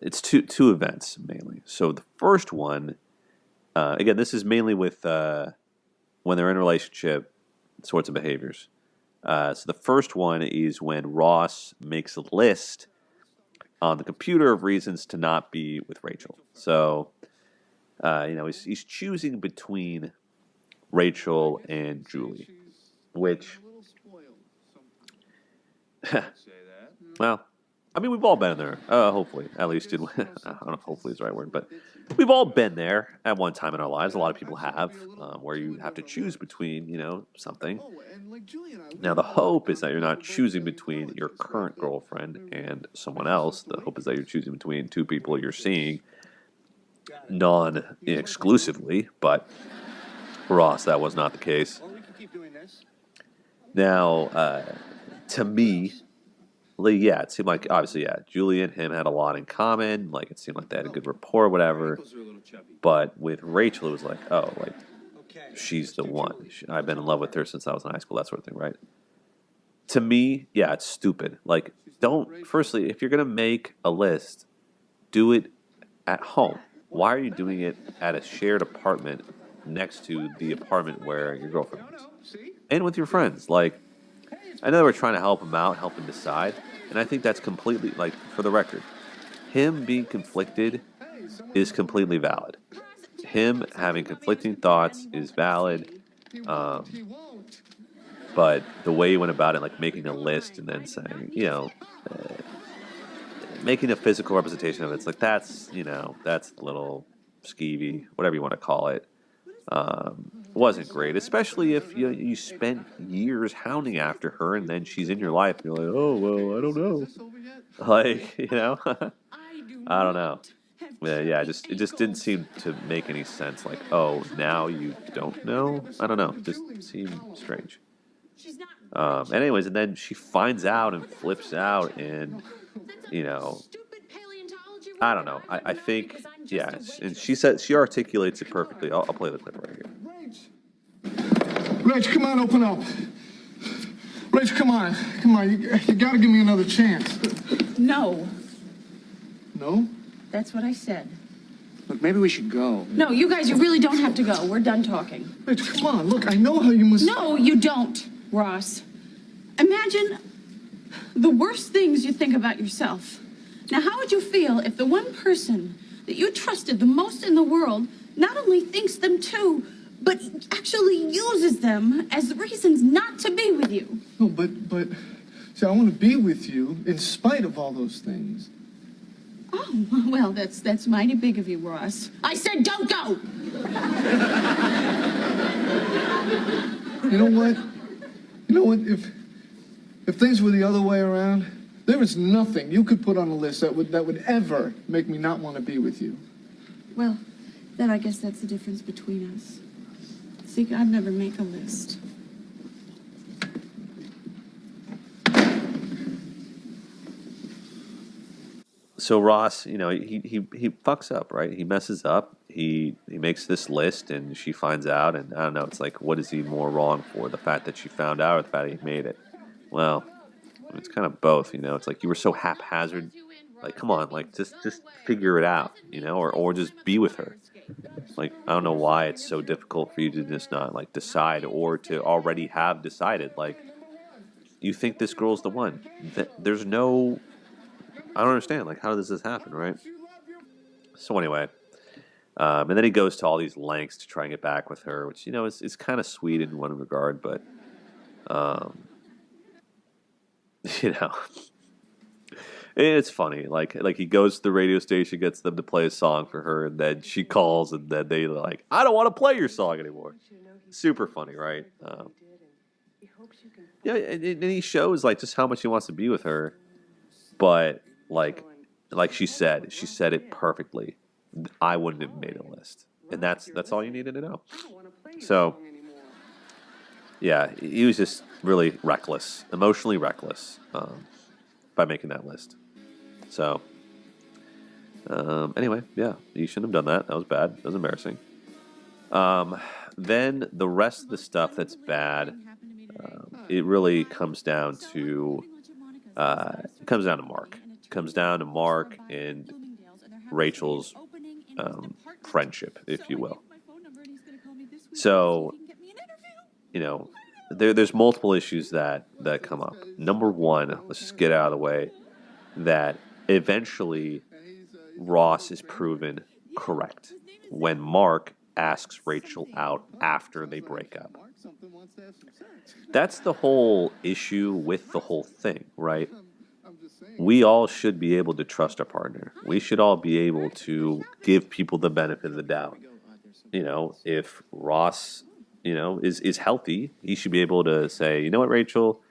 it's two events mainly. So the first one, again, this is mainly with when they're in a relationship, sorts of behaviors. So the first one is when Ross makes a list on the computer of reasons to not be with Rachel. So, he's choosing between Rachel and Julie, which, well, I mean, we've all been there. Hopefully, at least I don't know if hopefully is the right word, but we've all been there at one time in our lives. A lot of people have, where you have to choose between, something. Now, the hope is that you're not choosing between your current girlfriend and someone else. The hope is that you're choosing between two people you're seeing non-exclusively, but for Ross, that was not the case. Now, to me, yeah, it seemed like, obviously, yeah, Julie and him had a lot in common. Like, it seemed like they had a good rapport, whatever. But with Rachel, it was like, oh, like, she's the one. I've been in love with her since I was in high school, that sort of thing, right? To me, yeah, it's stupid. Like, firstly, if you're going to make a list, do it at home. Why are you doing it at a shared apartment next to the apartment where your girlfriend is? And with your friends. Like, I know we're trying to help him out, help him decide. And I think that's completely, like, for the record, him being conflicted is completely valid. Him having conflicting thoughts is valid. But the way he went about it, like making a list and then saying, making a physical representation of it, it's like, that's a little skeevy, whatever you want to call it. Wasn't great, especially if you spent years hounding after her and then she's in your life and you're like, oh, well, I don't know. Like, I don't know. Yeah, it just didn't seem to make any sense. Like, oh, now you don't know? I don't know. It just seemed strange. Anyways, and then she finds out and flips out and, I don't know. I think, yeah, and she articulates it perfectly. I'll play the clip right here. Rach, come on, open up. Rach, come on. You gotta give me another chance. No, No? that's what I said. Look, maybe we should go. No, you guys, you really don't have to go. We're done talking. Rach, come on. Look, I know how you must... No, you don't, Ross. Imagine the worst things you think about yourself. Now, how would you feel if the one person that you trusted the most in the world not only thinks them too, but actually uses them as reasons not to be with you? No, but... See, I want to be with you in spite of all those things. Oh, well, that's mighty big of you, Ross. I said don't go! You know what? If things were the other way around, there is nothing you could put on a list that would ever make me not want to be with you. Well, then I guess that's the difference between us. See, I'd never make a list. So Ross, he fucks up, right? He messes up. He makes this list, and she finds out, and I don't know. It's like, what is he more wrong for? The fact that she found out, or the fact that he made it? Well, it's kind of both. It's like you were so haphazard. Like, come on, like just figure it out, or just be with her. Like, I don't know why it's so difficult for you to just not like decide, or to already have decided. Like, you think this girl's the one. There's no. I don't understand. Like, how does this happen, right? So anyway, and then he goes to all these lengths to try and get back with her, which is kind of sweet in one regard, but it's funny. Like he goes to the radio station, gets them to play a song for her, and then she calls, and then they like, I don't want to play your song anymore. Super funny, right? Yeah, and he shows like just how much he wants to be with her, but. Like she said it perfectly. I wouldn't have made a list, and that's all you needed to know. So, yeah, he was just really reckless, emotionally reckless, by making that list. So, anyway, yeah, you shouldn't have done that. That was bad. That was embarrassing. Then the rest of the stuff that's bad, it really comes down to Mark. It comes down to Mark and Rachel's friendship, if you will. So, there's multiple issues that come up. Number one, let's just get out of the way, that eventually Ross is proven correct when Mark asks Rachel out after they break up. That's the whole issue with the whole thing, right? We all should be able to trust our partner. We should all be able to give people the benefit of the doubt. If Ross, is healthy, he should be able to say, you know what, Rachel,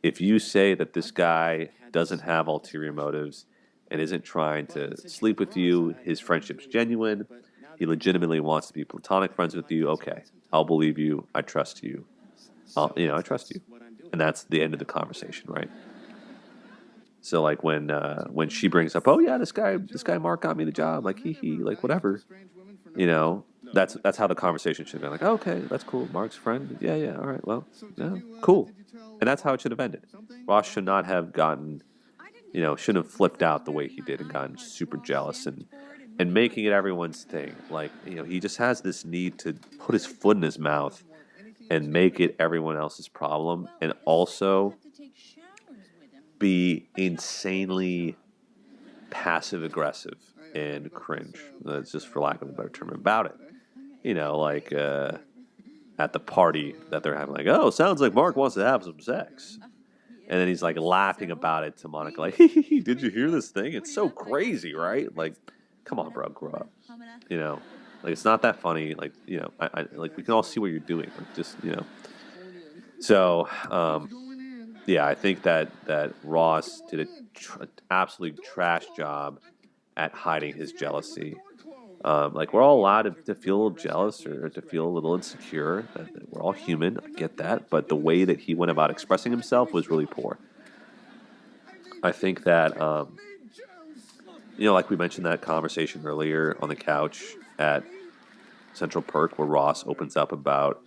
if you say that this guy doesn't have ulterior motives and isn't trying to sleep with you, his friendship's genuine, he legitimately wants to be platonic friends with you, okay, I'll believe you, I trust you. I trust you. And that's the end of the conversation, right? So like when she brings up, oh yeah, this guy Mark got me the job, like he like whatever, that's how the conversation should be. Like, oh, okay, that's cool. Mark's friend, yeah, all right, well, yeah, cool, and that's how it should have ended. Ross should not have gotten, shouldn't have flipped out the way he did and gotten super jealous and making it everyone's thing. Like, he just has this need to put his foot in his mouth and make it everyone else's problem, and also be insanely passive aggressive and cringe. That's just for lack of a better term about it. Like at the party that they're having, like, oh, sounds like Mark wants to have some sex. And then he's like laughing about it to Monica, like, did you hear this thing? It's so crazy, right? Like, come on, bro, grow up. Like, it's not that funny. Like, I like, we can all see what you're doing. Like, just, So, yeah, I think that Ross did an absolutely trash job at hiding his jealousy. Like, we're all allowed to feel a little jealous or to feel a little insecure. We're all human. I get that. But the way that he went about expressing himself was really poor. I think that, like we mentioned that conversation earlier on the couch at Central Perk where Ross opens up about,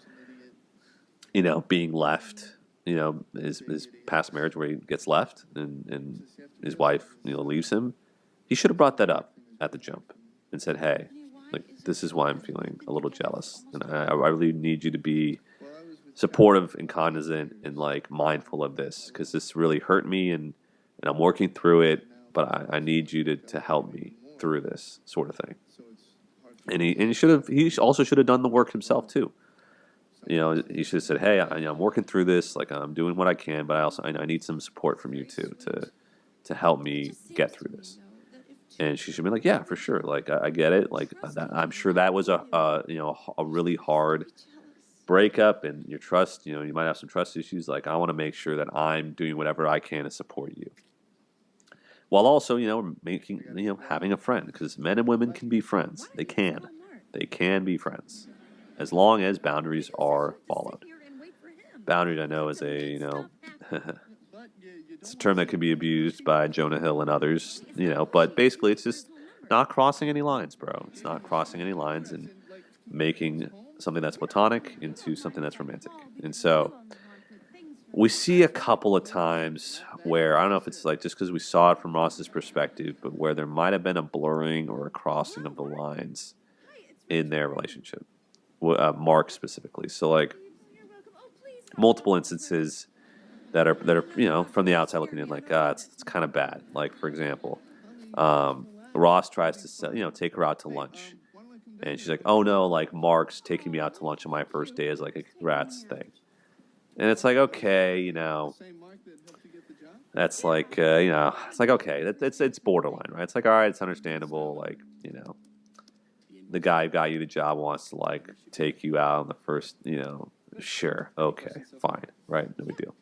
being left, his past marriage where he gets left and his wife, leaves him. He should have brought that up at the jump and said, hey, like, this is why I'm feeling a little jealous. And I really need you to be supportive and cognizant and, like, mindful of this because this really hurt me and I'm working through it, but I need you to help me through this sort of thing. And he also should have done the work himself too. He should have said, hey, I'm working through this, like, I'm doing what I can, but I need some support from you too to help me get through this. And she should be like, yeah, for sure. Like, I get it. Like, I'm sure that was a really hard breakup, and your trust, you might have some trust issues. Like, I want to make sure that I'm doing whatever I can to support you, while also, making, having a friend, because men and women can be friends. They can be friends, as long as boundaries are followed. Boundaries, I know, is it's a term that could be abused by Jonah Hill and others, but basically it's just not crossing any lines, bro. It's not crossing any lines and making something that's platonic into something that's romantic. And so we see a couple of times where, I don't know if it's like just because we saw it from Ross's perspective, but where there might have been a blurring or a crossing of the lines in their relationship. Mark specifically. So, like, multiple instances that are from the outside looking in, like, it's kind of bad. Like, for example, Ross tries to take her out to lunch, and she's like, oh no, like, Mark's taking me out to lunch on my first day as like a congrats thing. And it's like, okay, that's like, it's like, okay, it's borderline, right? It's like, all right, it's understandable, like, the guy who got you the job wants to, like, take you out on the first, sure, okay, fine, right, no big deal.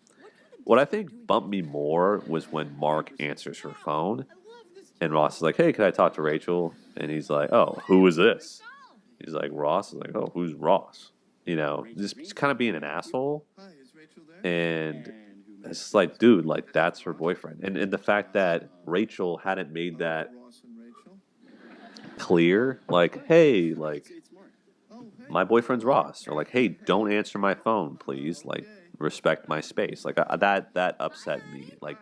What I think bumped me more was when Mark answers her phone, and Ross is like, hey, can I talk to Rachel? And he's like, oh, who is this? He's like, Ross? Is like, oh, who's Ross? just kind of being an asshole. And it's just like, dude, like that's her boyfriend. And the fact that Rachel hadn't made that clear, like, hey, like my boyfriend's Ross, or like, hey, don't answer my phone, please. Like, respect my space. Like that upset me. Like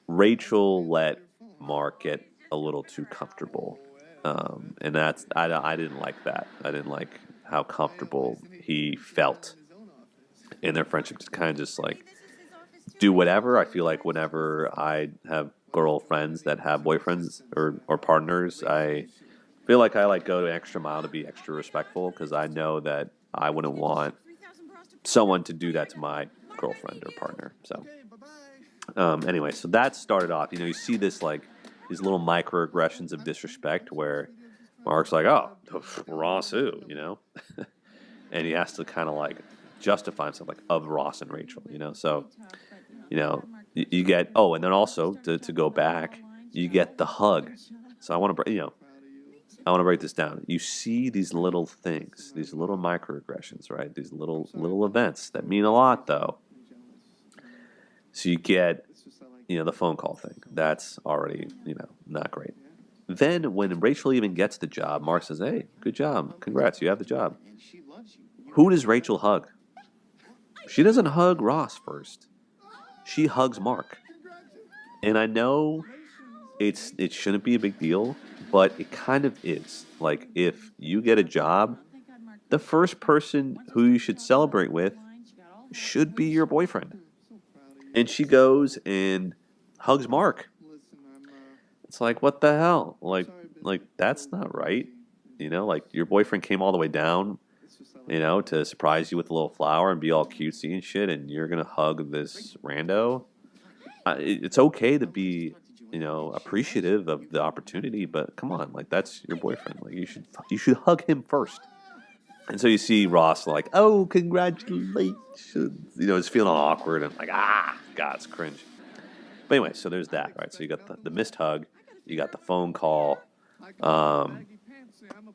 Rachel let Mark get a little too comfortable, and I didn't like that. I didn't like how comfortable he felt in their friendship. Just kind of just like do whatever. I feel like whenever I have girlfriends that have boyfriends or partners, I feel like I like go to extra mile to be extra respectful because I know that I wouldn't want someone to do that to my girlfriend or partner. So anyway, so that started off. You see this like these little microaggressions of disrespect where Mark's like, "Oh, Ross, who?" And he has to kind of like justify himself like of Ross and Rachel. So you get and then also to go back, you get the hug. So I want to break this down. You see these little things, these little microaggressions, right? These little events that mean a lot, though. So you get, the phone call thing. That's already, not great. Then when Rachel even gets the job, Mark says, "Hey, good job. Congrats, you have the job." Who does Rachel hug? She doesn't hug Ross first. She hugs Mark. And I know it shouldn't be a big deal, but it kind of is. Like, if you get a job, the first person who you should celebrate with should be your boyfriend. And she goes and hugs Mark. It's like, what the hell? Like that's not right. Like your boyfriend came all the way down, to surprise you with a little flower and be all cutesy and shit, and you're gonna hug this rando. It's okay to be, appreciative of the opportunity, but come on, like that's your boyfriend. Like you should hug him first. And so you see Ross like, "Oh, congratulations!" It's feeling all awkward and like, God, it's cringe. But anyway, so there's that, right? So you got the missed hug, you got the phone call,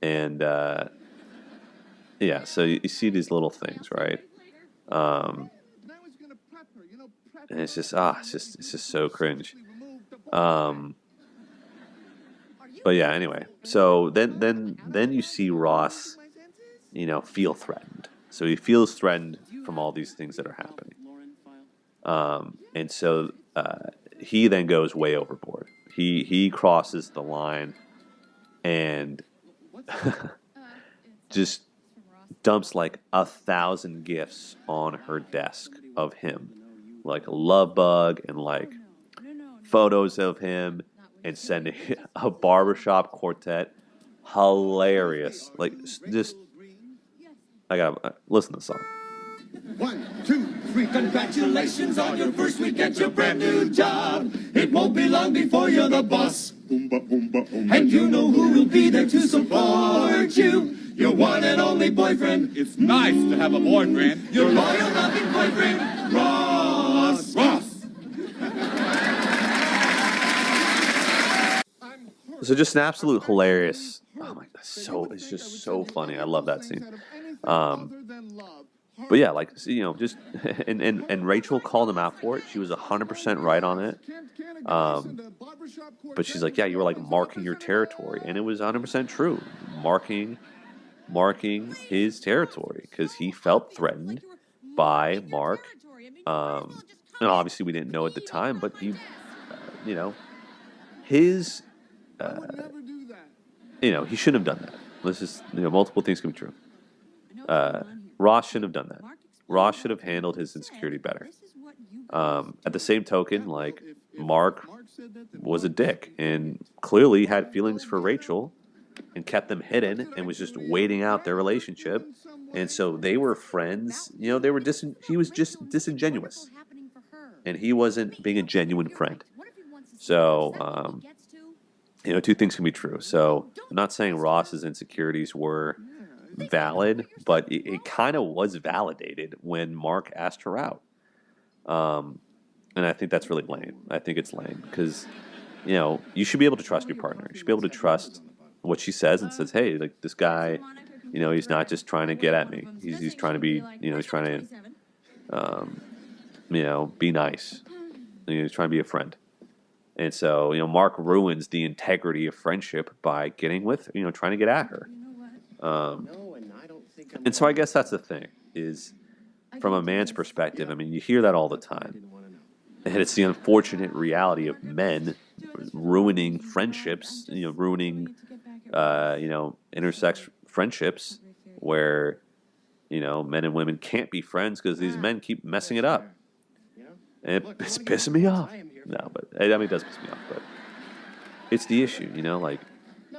and yeah. So you see these little things, right? And it's just it's just so cringe. But yeah, anyway. So then you see Ross, feel threatened. So he feels threatened from all these things that are happening. And so he then goes way overboard. He crosses the line and just dumps like 1,000 gifts on her desk of him, like a love bug and like photos of him, and sending a barbershop quartet. Hilarious. Like, just I gotta listen to the song. 1, 2, 3. Congratulations on your first week at your brand new job. It won't be long before you're the boss. And you know who will be there to support you. Your one and only boyfriend. It's nice to have a boyfriend. Your loyal, loving boyfriend, Ross. So just an absolute hilarious. Oh my god, it's just so funny. I love that scene. But yeah, like just and Rachel called him out for it. She was 100% right on it. But she's like, yeah, you were like marking your territory, and it was 100% true. Marking his territory because he felt threatened by Mark. And obviously we didn't know at the time, but he, his. He shouldn't have done that. This is, multiple things can be true. Ross shouldn't have done that. Ross should have handled his insecurity better. At the same token, like, Mark was a dick and clearly had feelings for Rachel and kept them hidden and was just waiting out their relationship. And so they were friends. He was just disingenuous. And he wasn't being a genuine friend. So, two things can be true. So I'm not saying Ross's insecurities were valid, but it kind of was validated when Mark asked her out. And I think that's really lame. I think it's lame because, you should be able to trust your partner. You should be able to trust what she says and says, hey, like this guy, You know, he's not just trying to get at me. He's trying to be, you know, he's trying to, you know, be nice. You know, he's trying to be a friend. And so, you know, Mark ruins the integrity of friendship by getting with, you know, trying to get at her. And so I guess that's the thing, is from a man's perspective, I mean, you hear that all the time. And it's the unfortunate reality of men ruining friendships, you know, ruining, you know, intersex friendships where, you know, men and women can't be friends because these men keep messing it up. And it's pissing me off. No, but I mean, it does piss me off, but it's the issue, you know, like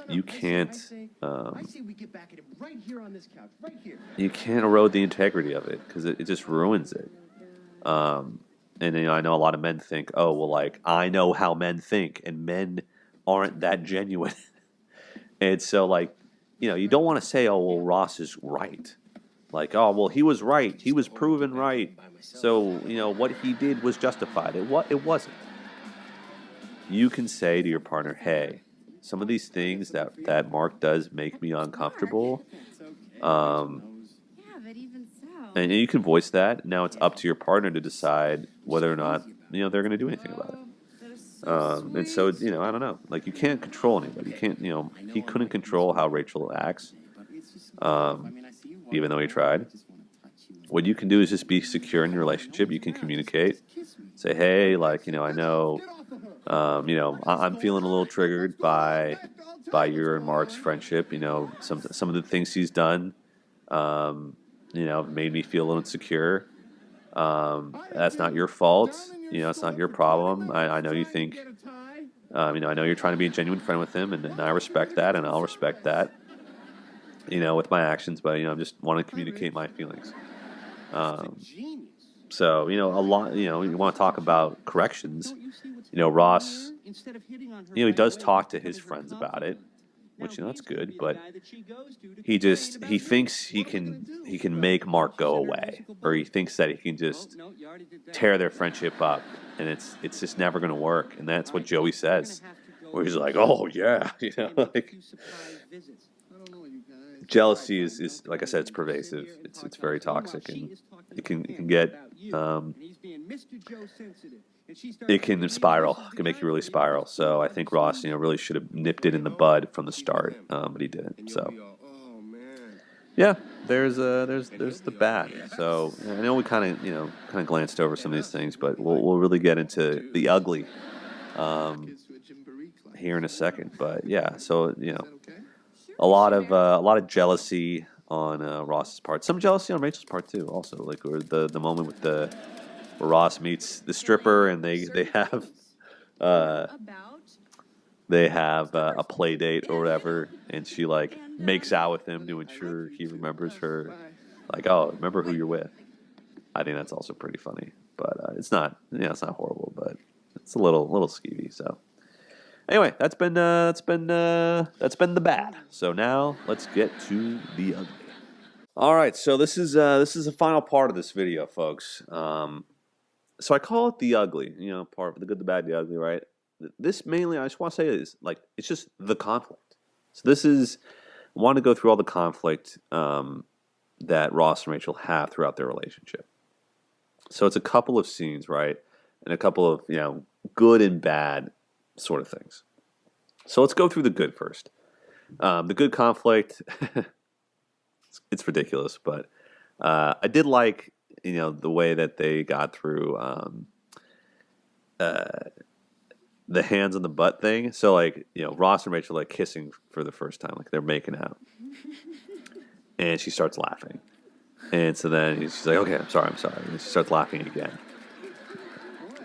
you can't, you can't erode the integrity of it because it just ruins it. And you know, I know a lot of men think, oh, well, like I know how men think, and men aren't that genuine. And so, like, you know, you don't want to say, oh, well, Ross is right. Like, oh, well, he was right. He was proven right. So, you know, what he did was justified. It wasn't. You can say to your partner, hey, some of these things that Mark does make me uncomfortable. And you can voice that. Now it's up to your partner to decide whether or not, you know, they're going to do anything about it. And so, you know, I don't know. Like, you can't control anybody. You can't, you know, he couldn't control how Rachel acts, even though he tried. What you can do is just be secure in your relationship. You can communicate. Say, hey, like, you know, I know, you know, I'm feeling a little triggered by your and Mark's friendship. You know, some of the things he's done, you know, made me feel a little insecure. That's not your fault. You know, it's not your problem. I know you think, you know, I know you're trying to be a genuine friend with him, and I respect that, and I'll respect that, you know, with my actions, but, you know, I just want to communicate my feelings. So, you know, a lot, you know, you want to talk about corrections. You know, Ross, you know, he does talk to his friends about it, which, you know, that's good, but he thinks he can make Mark go away, or he thinks that he can just tear their friendship up, and it's just never going to work. And that's what Joey says, where he's like, oh yeah, you know, like jealousy is like I said, it's pervasive. It's very toxic, and it can get it can spiral. It can make you really spiral. So I think Ross, you know, really should have nipped it in the bud from the start, but he didn't. So yeah, there's the bad. So I know we kind of glanced over some of these things, but we'll really get into the ugly here in a second. But yeah, so you know, a lot of jealousy on Ross's part. Some jealousy on Rachel's part too. Also, like the moment with where Ross meets the stripper, and they have a play date or whatever, and she like makes out with him to ensure he remembers her. Like, oh, remember who you're with. I think that's also pretty funny, but it's not, you know, it's not horrible, but it's a little skeevy. So anyway, that's been the bad. So now let's get to the ugly. All right, so this is the final part of this video, folks. So I call it the ugly, you know, part of the good, the bad, the ugly, right? This mainly, I just want to say, is like it's just the conflict. So this is, I want to go through all the conflict that Ross and Rachel have throughout their relationship. So it's a couple of scenes, right, and a couple of, you know, good and bad sort of things. So let's go through the good first. The good conflict, it's ridiculous, but I did like, you know, the way that they got through the hands on the butt thing. So like, you know, Ross and Rachel like kissing for the first time, like they're making out, and she starts laughing, and so then she's like, okay, I'm sorry, and she starts laughing again,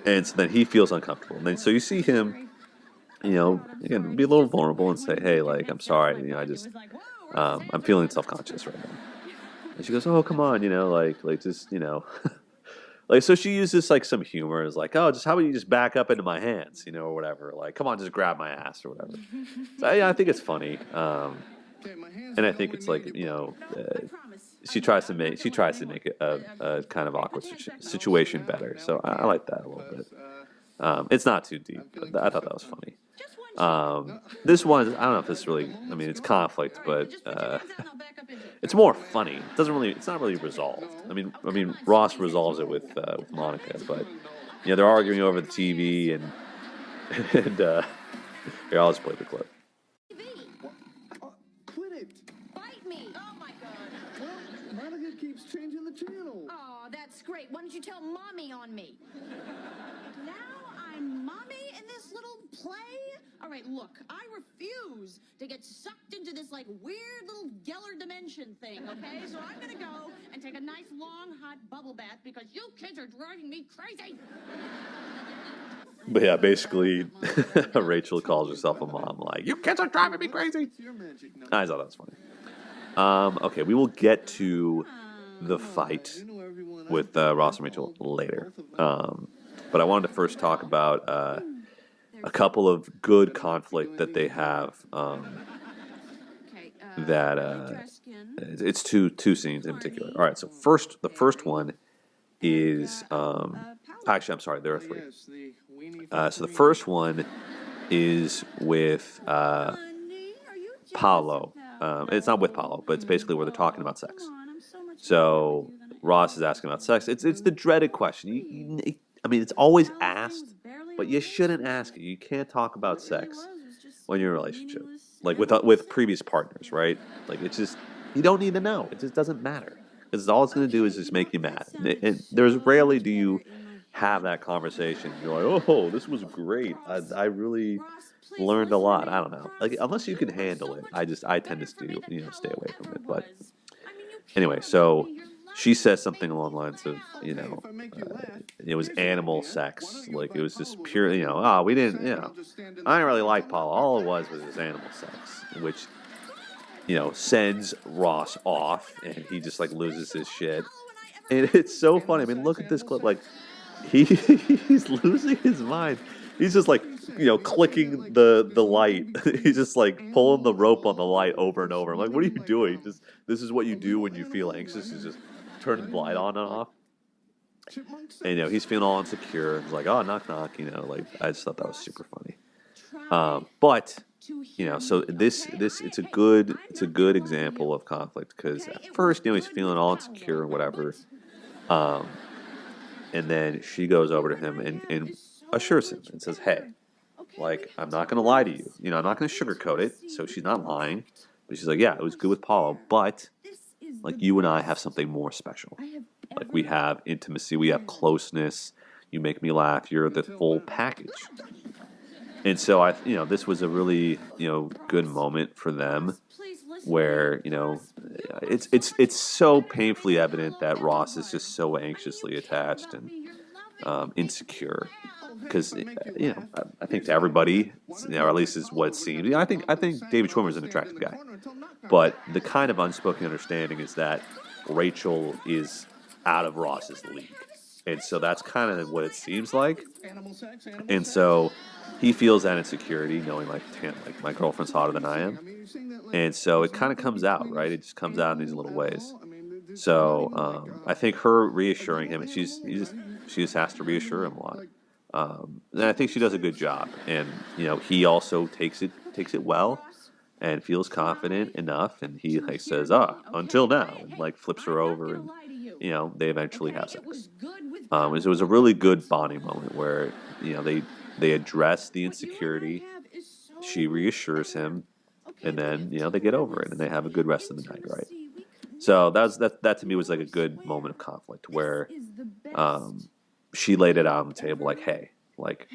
and so then he feels uncomfortable, and then so you see him, you know, again, be a little vulnerable and say, hey, like, I'm sorry, you know, I just I'm feeling self-conscious right now. And she goes, oh, come on, you know, like just, you know, like, so she uses like some humor, is like, oh, just how about you just back up into my hands, you know, or whatever. Like, come on, just grab my ass or whatever. So yeah, I think it's funny, and I think it's like, you know, she tries to make it a kind of awkward situation better. So I like that a little bit. It's not too deep, but I thought that was funny. This one, I don't know if this really, I mean, it's conflict, but it's more funny. It doesn't really, it's not really resolved. I mean, Ross resolves it with Monica, but they're arguing over the TV, and here, I'll just play the clip. Quit it. Bite me. Oh, my God. Well, Monica keeps changing the channel. Oh, that's great. Why don't you tell Mommy on me? Now I'm Mommy in this little play? All right, look, I refuse to get sucked into this, like, weird little Geller dimension thing, okay? So I'm gonna go and take a nice, long, hot bubble bath because you kids are driving me crazy. But yeah, basically, Rachel calls herself a mom, like, you kids are driving me crazy. I thought that was funny. Okay, we will get to the fight with Ross and Rachel later. But I wanted to first talk about a couple of good conflict that they have. It's two scenes in particular. All right, so the first one is actually, I'm sorry, there are three. So the first one is with Paolo. It's not with Paolo, but it's basically where they're talking about sex. So Ross is asking about sex. It's the dreaded question. I mean, it's always asked, but you shouldn't ask it. You can't talk about sex when you're in a relationship, like with previous partners, right? Like, it's just, you don't need to know. It just doesn't matter, because all it's going to do is just make you mad. And there's rarely do you have that conversation. You're like, oh, this was great. I really learned a lot. I don't know. Like, unless you can handle it, I tend to stay away from it. But anyway, so she says something along the lines of, it was animal sex. Like, it was just pure, we didn't, I didn't really like Paula. All it was this animal sex, which, sends Ross off, and he just, like, loses his shit. And it's so funny. I mean, look at this clip. Like, he's losing his mind. He's just, like, clicking the light. He's just, like, pulling the rope on the light over and over. I'm like, what are you doing? This is what you do when you feel anxious, is just turning the light on and off. And, he's feeling all insecure. He's like, oh, knock, knock. Like, I just thought that was super funny. But, so this it's a good example of conflict, because at first, he's feeling all insecure and whatever. And then she goes over to him and assures him and says, hey, like, I'm not going to lie to you. I'm not going to sugarcoat it. So she's not lying. But she's like, yeah, it was good with Paulo, but, like, you and I have something more special. Like, we have intimacy. We have closeness. You make me laugh. You're the full package. And so, this was a really, good moment for them, where, it's so painfully evident that Ross is just so anxiously attached and insecure. Because, I think to everybody, or at least is what it seems. I think David Schwimmer is an attractive guy. But the kind of unspoken understanding is that Rachel is out of Ross's league. And so that's kind of what it seems like. And so he feels that insecurity, knowing, like, my girlfriend's hotter than I am. And so it kind of comes out, right? It just comes out in these little ways. So I think her reassuring him, and she just has to reassure him a lot. And I think she does a good job. And, he also takes it well and feels confident enough. And he, like, says, until now, and, like, flips her over, and, they eventually have sex. It was a really good bonding moment where, they address the insecurity. She reassures him, and then, they get over it, and they have a good rest of the night, right? So that to me was, like, a good moment of conflict, where she laid it out on the table, like, hey, like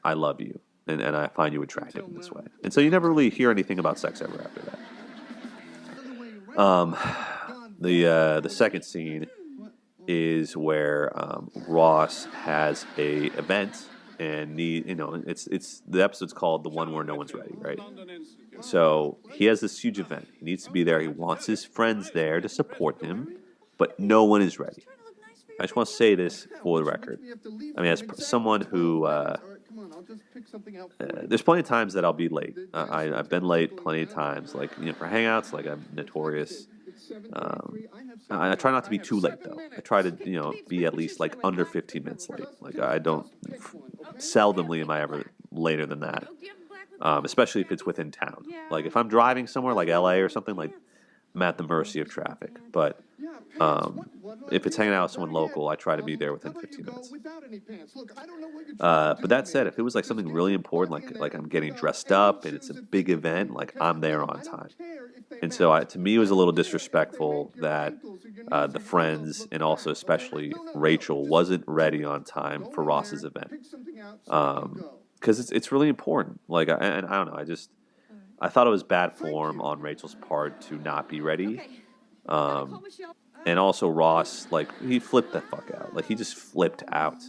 I love you, and I find you attractive in this way. And so you never really hear anything about sex ever after that. The second scene is where Ross has a event, and it's the episode's called "The One Where No One's Ready," right? So he has this huge event. He needs to be there. He wants his friends there to support him, but no one is ready. I just want to say this for the record. I mean, as someone who there's plenty of times that I'll be late. I've been late plenty of times, like, for hangouts. Like, I'm notorious. I try not to be too late, though. I try to, be at least, like, under 15 minutes late. Like, I don't, seldomly am I ever later than that. especially if it's within town. Like if I'm driving somewhere like LA or something, like I'm at the mercy of traffic. But if it's hanging out with someone local, I try to be there within 15 minutes. But that said, if it was like something really important, like I'm getting dressed up and it's a big event, like I'm there on time. And so to me, it was a little disrespectful that the friends and also especially Rachel wasn't ready on time for Ross's event. Because it's really important. Like, and I don't know, I thought it was bad form on Rachel's part to not be ready. And also Ross, like, he flipped the fuck out. Like, he just flipped out.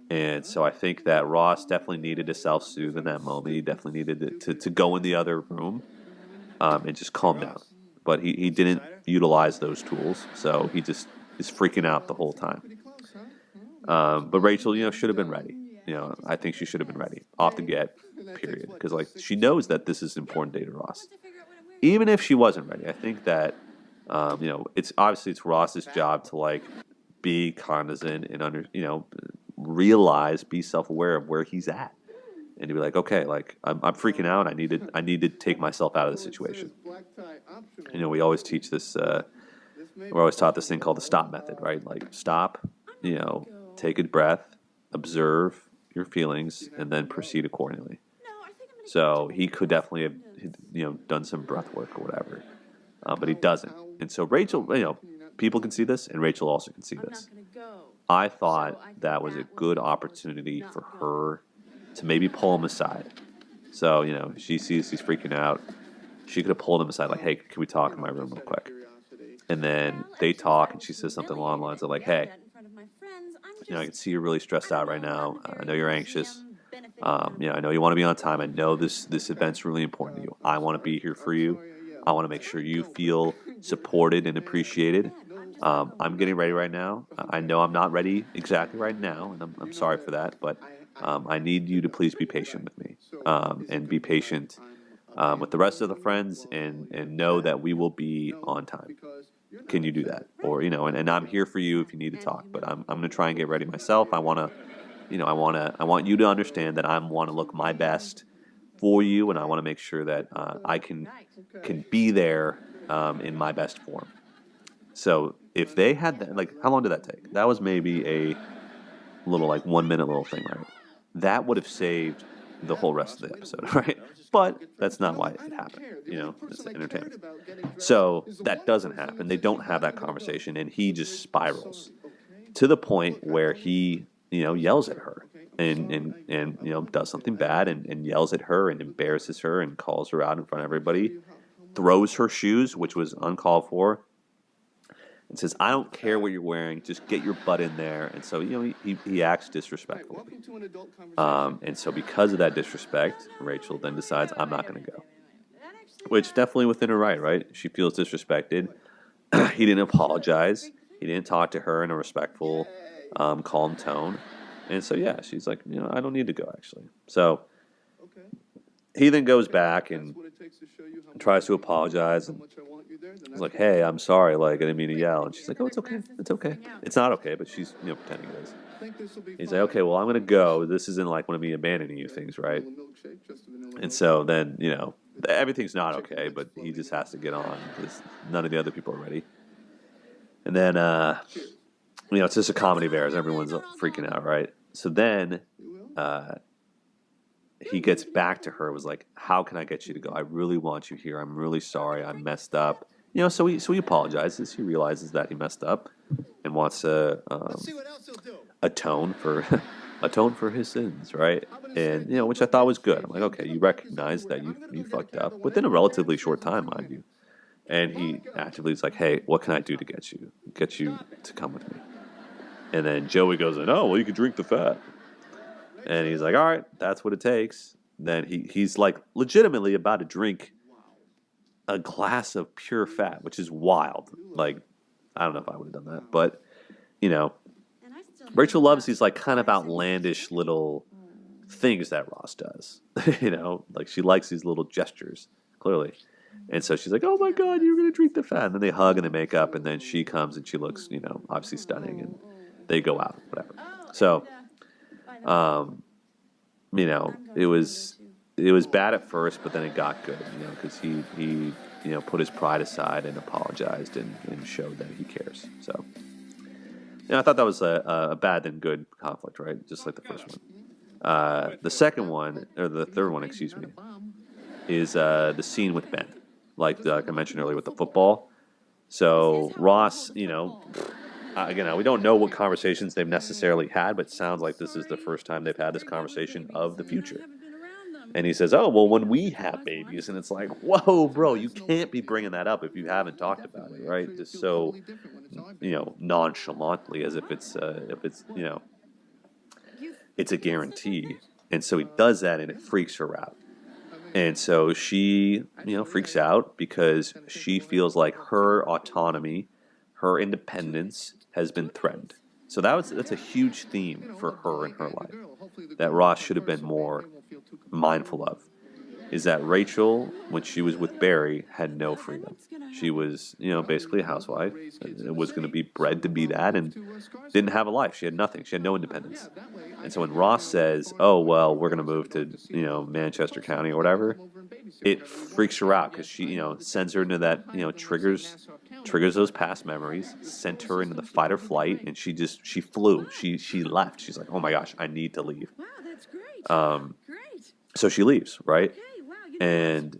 And so I think that Ross definitely needed to self-soothe in that moment. He definitely needed to go in the other room and just calm down. But he didn't utilize those tools, so he just is freaking out the whole time. But Rachel, should have been ready. I think she should have been ready off the get, period. Because like she knows that this is an important day to Ross. Even if she wasn't ready, I think that it's obviously it's Ross's job to like be cognizant and realize, be self-aware of where he's at, and to be like, okay, like I'm freaking out. I need to take myself out of the situation. We always teach this. We're always taught this thing called the stop method, right? Like stop, take a breath, observe your feelings, and then proceed accordingly. So he could definitely have, done some breath work or whatever, but he doesn't. And so Rachel, people can see this, and Rachel also can see this. I thought that was a good opportunity for her to maybe pull him aside. So, she sees he's freaking out. She could have pulled him aside, like, hey, can we talk in my room real quick? And then they talk, and she says something along the lines of, like, hey, I can see you're really stressed out right now. I know you're anxious. I know you want to be on time. I know this event's really important to you. I want to be here for you. I want to make sure you feel supported and appreciated. I'm getting ready right now. I know I'm not ready exactly right now, and I'm sorry for that, but I need you to please be patient with me and be patient with the rest of the friends and know that we will be on time. Can you do that? Or, and I'm here for you if you need to talk, but I'm going to try and get ready myself. I want you to understand that I want to look my best for you, and I want to make sure that I can be there in my best form. So if they had that, like, how long did that take? That was maybe a little, like, 1 minute little thing, right? That would have saved the whole rest of the episode, right? But that's not why it happened. It's entertainment. So that doesn't happen. They don't have that conversation, and he just spirals to the point where he, yells at her and does something bad and yells at her and embarrasses her and calls her out in front of everybody, throws her shoes, which was uncalled for, and says, I don't care what you're wearing, just get your butt in there. And so, he acts disrespectfully. And so because of that disrespect, Rachel then decides, I'm not going to go. Which definitely within her right? She feels disrespected. He didn't apologize. He didn't talk to her in a respectful, calm tone. And so, yeah, she's like, I don't need to go, actually. So he then goes back and tries to apologize and he's like, hey, I'm sorry, like, I didn't mean to yell. And she's like, oh, it's okay. It's okay. It's not okay, but she's, pretending it is. He's like, okay, well, I'm going to go. This isn't like one of me abandoning you things, right? And so then, everything's not okay, but he just has to get on because none of the other people are ready. And then, it's just a comedy of errors. Everyone's freaking out, right? So then he gets back to her, was like, how can I get you to go? I really want you here. I'm really sorry. I messed up. So he apologizes. He realizes that he messed up and wants to atone for his sins, right? And, which I thought was good. I'm like, okay, you recognize that you fucked up within a relatively short time, mind you. And he actively is like, hey, what can I do to get you to come with me? And then Joey goes, oh, well, you could drink the fat. And he's like, all right, that's what it takes. Then he's like legitimately about to drink a glass of pure fat, which is wild. Like, I don't know if I would have done that. But, Rachel loves these like kind of outlandish little things that Ross does. Like she likes these little gestures, clearly. And so she's like, oh my God, you're going to drink the fat. And then they hug and they make up. And then she comes and she looks, obviously stunning. And they go out, whatever. So, it it was bad at first, but then it got good, because he put his pride aside and apologized and showed that he cares. So, I thought that was a bad then good conflict, right? Just like the first one. The second one, or the third one, excuse me, is the scene with Ben, like I mentioned earlier with the football. So Ross, again, we don't know what conversations they've necessarily had, but it sounds like this is the first time they've had this conversation of the future. And he says, "Oh, well, when we have babies," and it's like, "Whoa, bro, you can't be bringing that up if you haven't talked about it, right?" Just so, nonchalantly, as if it's it's a guarantee. And so he does that, and it freaks her out. And so she, freaks out because she feels like her autonomy, her independence has been threatened. So that's a huge theme for her in her life that Ross should have been more mindful of. Is that Rachel, when she was with Barry, had no freedom. She was, basically a housewife. It was going to be bred to be that, and didn't have a life. She had nothing. She had no independence. And so when Ross says, "Oh, well, we're going to move to, Manchester County or whatever," it freaks her out because she, sends her into that, triggers those past memories, sent her into the fight or flight, and she flew. She left. She's like, "Oh my gosh, I need to leave." Wow, that's great. Great. So she leaves, right? Okay, wow, And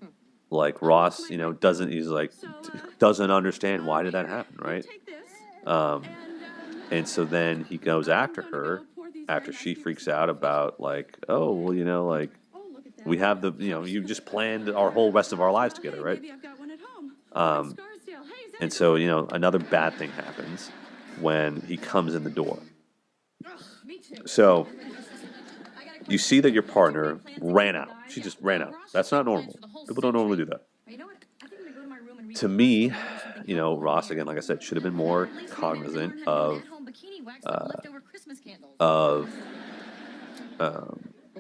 like Ross, doesn't understand why did that happen, right? Take this. And so then he goes after her after she freaks out about like, "Oh, well, like we have the, you just planned our whole rest of our lives together, right?" Maybe I've got one at home. Scarsdale. Hey, is that And so, another bad thing happens when he comes in the door. me too. So you see that your partner ran out. She just ran out. That's not normal. People don't normally do that. You know what? I think I'm gonna go to my room and read To me, Ross, again, like I said, should have been more cognizant of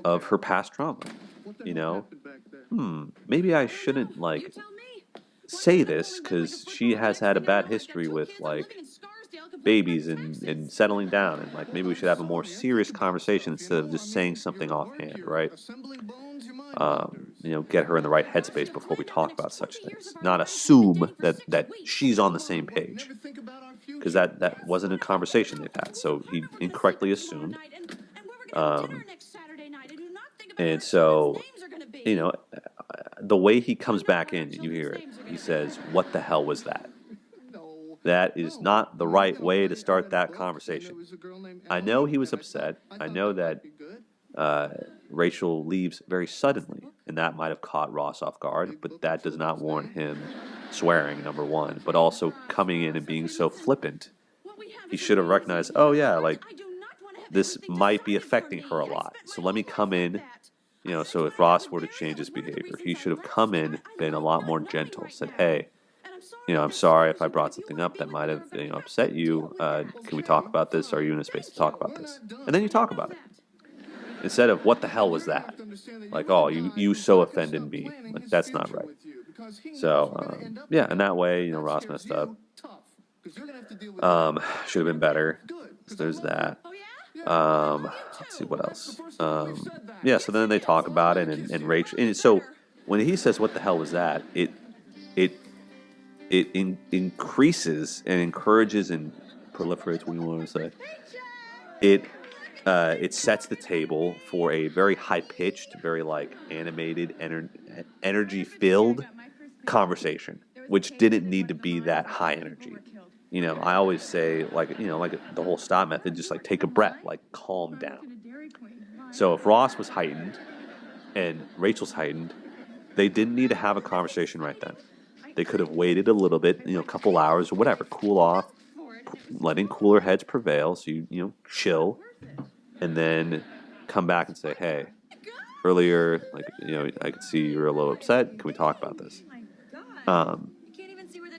of her past trauma. Maybe I shouldn't like say this because she has had a bad history with like babies and settling down, and like maybe we should have a more serious conversation instead of just saying something offhand, right? Get her in the right headspace before we talk about such things. Not assume that she's on the same page, because that wasn't a conversation they've had. So he incorrectly assumed. And so, the way he comes back in, you hear it. He says, "What the hell was that?" That is not the right way to start that conversation. I know he was upset. I know that Rachel leaves very suddenly, and that might have caught Ross off guard, but that does not warrant him swearing, number one, but also coming in and being so flippant. He should have recognized, oh yeah, like this might be affecting her a lot. So let me come in, so if Ross were to change his behavior, he should have come in, been a lot more gentle, said, "Hey, I'm sorry if I brought something up that might have, upset you. Can we talk about this? Are you in a space to talk about this?" And then you talk about it. Instead of, "What the hell was that?" Like, "Oh, you so offended me." Like, that's not right. So, and that way, Ross messed up. Should have been better. So there's that. Let's see what else. So then they talk about it, and Rachel. And so when he says, "What the hell was that?" It increases and encourages and proliferates. What do you want to say? It sets the table for a very high-pitched, very like animated, energy-filled conversation, which didn't need to be that high energy. I always say like the whole stop method, just like take a breath, like calm down. So if Ross was heightened and Rachel's heightened, they didn't need to have a conversation right then. They could have waited a little bit, a couple hours or whatever, cool off, letting cooler heads prevail. So you chill, and then come back and say, "Hey, earlier, I could see you were a little upset. Can we talk about this?"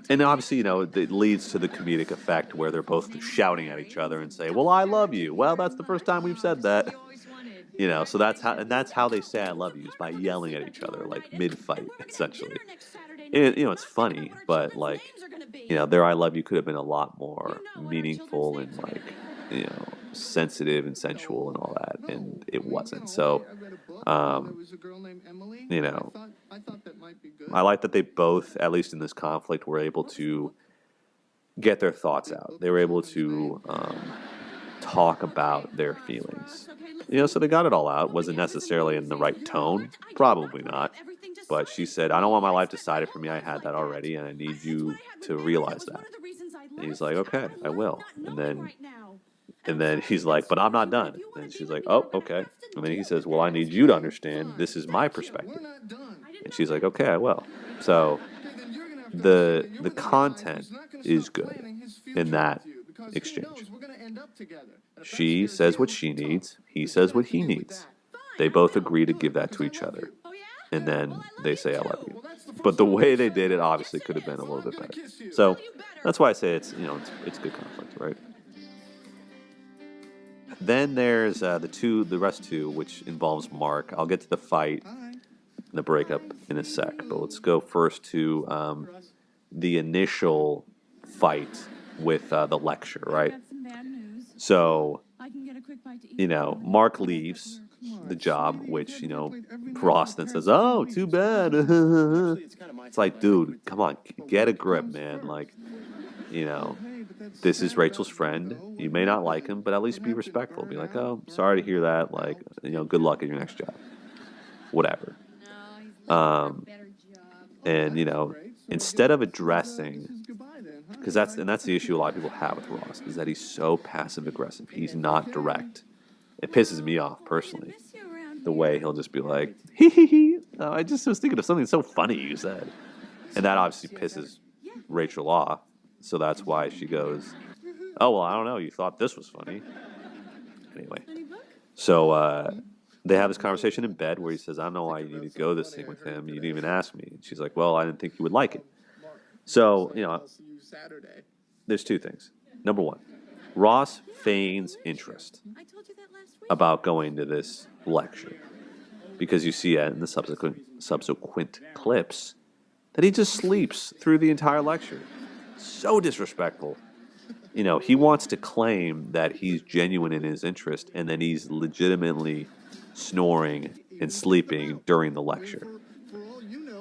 And obviously, it leads to the comedic effect where they're both shouting at each other and say, "Well, I love you." Well, that's the first time we've said that. So that's how they say "I love you" is by yelling at each other, like mid-fight, essentially. And, it's funny, but like, their "I love you" could have been a lot more meaningful and like, sensitive and sensual and all that, and it wasn't. So, you know, I thought that might be good. I like that they both, at least in this conflict, were able to get their thoughts out. They were able to talk about their feelings. You know, so they got it all out. Was it necessarily in the right tone? Probably not. But she said, I don't want my life decided for me. I had that already, and I need you to realize that. And he's like, okay, I will. And then he's like, but I'm not done. And she's like, oh, okay. And then he says, well, I need you to understand this is my perspective. And she's like, okay, I will. So the content is good in that exchange. She says what she needs. He says what he needs. They both agree to give that to each other. And then they say, I love you. But the way they did it obviously could have been a little bit better. So that's why I say it's, you know, it's good conflict, right? Then there's the rest two, which involves Mark. I'll get to the fight and the breakup in a sec, but let's go first to the initial fight with the lecture, right? So, you know, Mark leaves the job, which, you know, Ross then says, oh, too bad. It's like, dude, come on, get a grip, man. Like, you know, this is Rachel's friend. You may not like him, but at least be respectful. Be like, oh, sorry to hear that. Like, you know, good luck in your next job. Whatever. And, you know, instead of addressing, because that's the issue a lot of people have with Ross, is that he's so passive aggressive. He's not direct. It pisses me off personally. The way he'll just be like, hee hee hee. I just was thinking of something so funny you said. And that obviously pisses Rachel off. So that's why she goes, oh, well, I don't know. You thought this was funny. Anyway. So they have this conversation in bed where he says, I don't know why you need to go this thing with him. You didn't even ask me. And she's like, well, I didn't think you would like it. So, you know, there's two things. Number one, Ross feigns interest about going to this lecture because you see in the subsequent clips that he just sleeps through the entire lecture. So disrespectful. You know, he wants to claim that he's genuine in his interest, and then he's legitimately snoring and sleeping during the lecture.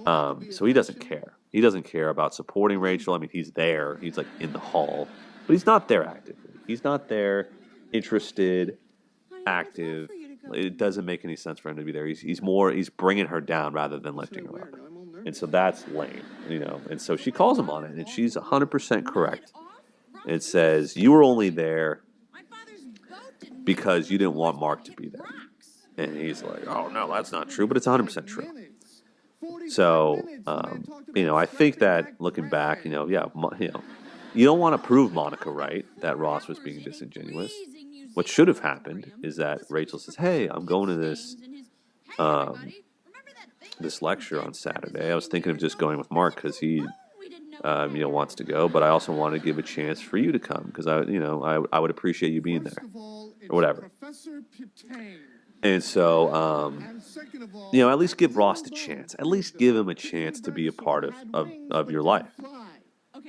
So he doesn't care. He doesn't care about supporting Rachel. I mean, he's there. He's like in the hall, but he's not there actively. He's not there interested, active. It doesn't make any sense for him to be there. He's bringing her down rather than lifting her up. And so that's lame, you know. And so she calls him on it, and she's 100% correct. It says, you were only there because you didn't want Mark to be there. And he's like, oh, no, that's not true, but it's 100% true. So, you know, I think that looking back, you know, you don't want to prove Monica right, that Ross was being disingenuous. What should have happened is that Rachel says, hey, I'm going to this lecture on Saturday. I was thinking of just going with Mark because he, you know, wants to go, but I also want to give a chance for you to come because I would appreciate you being there or whatever. And so, you know, at least give Ross the chance. At least give him a chance to be a part of your life,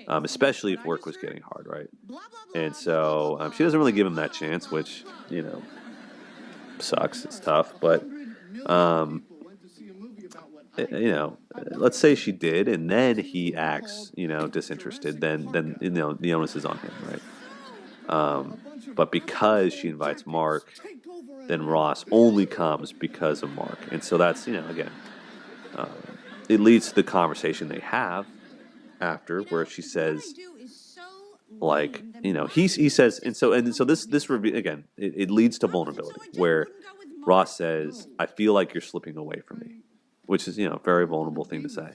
especially if work was getting hard, right? And so she doesn't really give him that chance, which, you know, sucks. It's tough, but you know, let's say she did, and then he acts, you know, disinterested. Then you know the onus is on him, right? But because she invites Mark, then Ross only comes because of Mark, and so that's, you know, again, it leads to the conversation they have after, where she says, like, you know, he says, and so this review again, it leads to vulnerability, where Ross says, I feel like you're slipping away from me, which is, you know, a very vulnerable thing to say.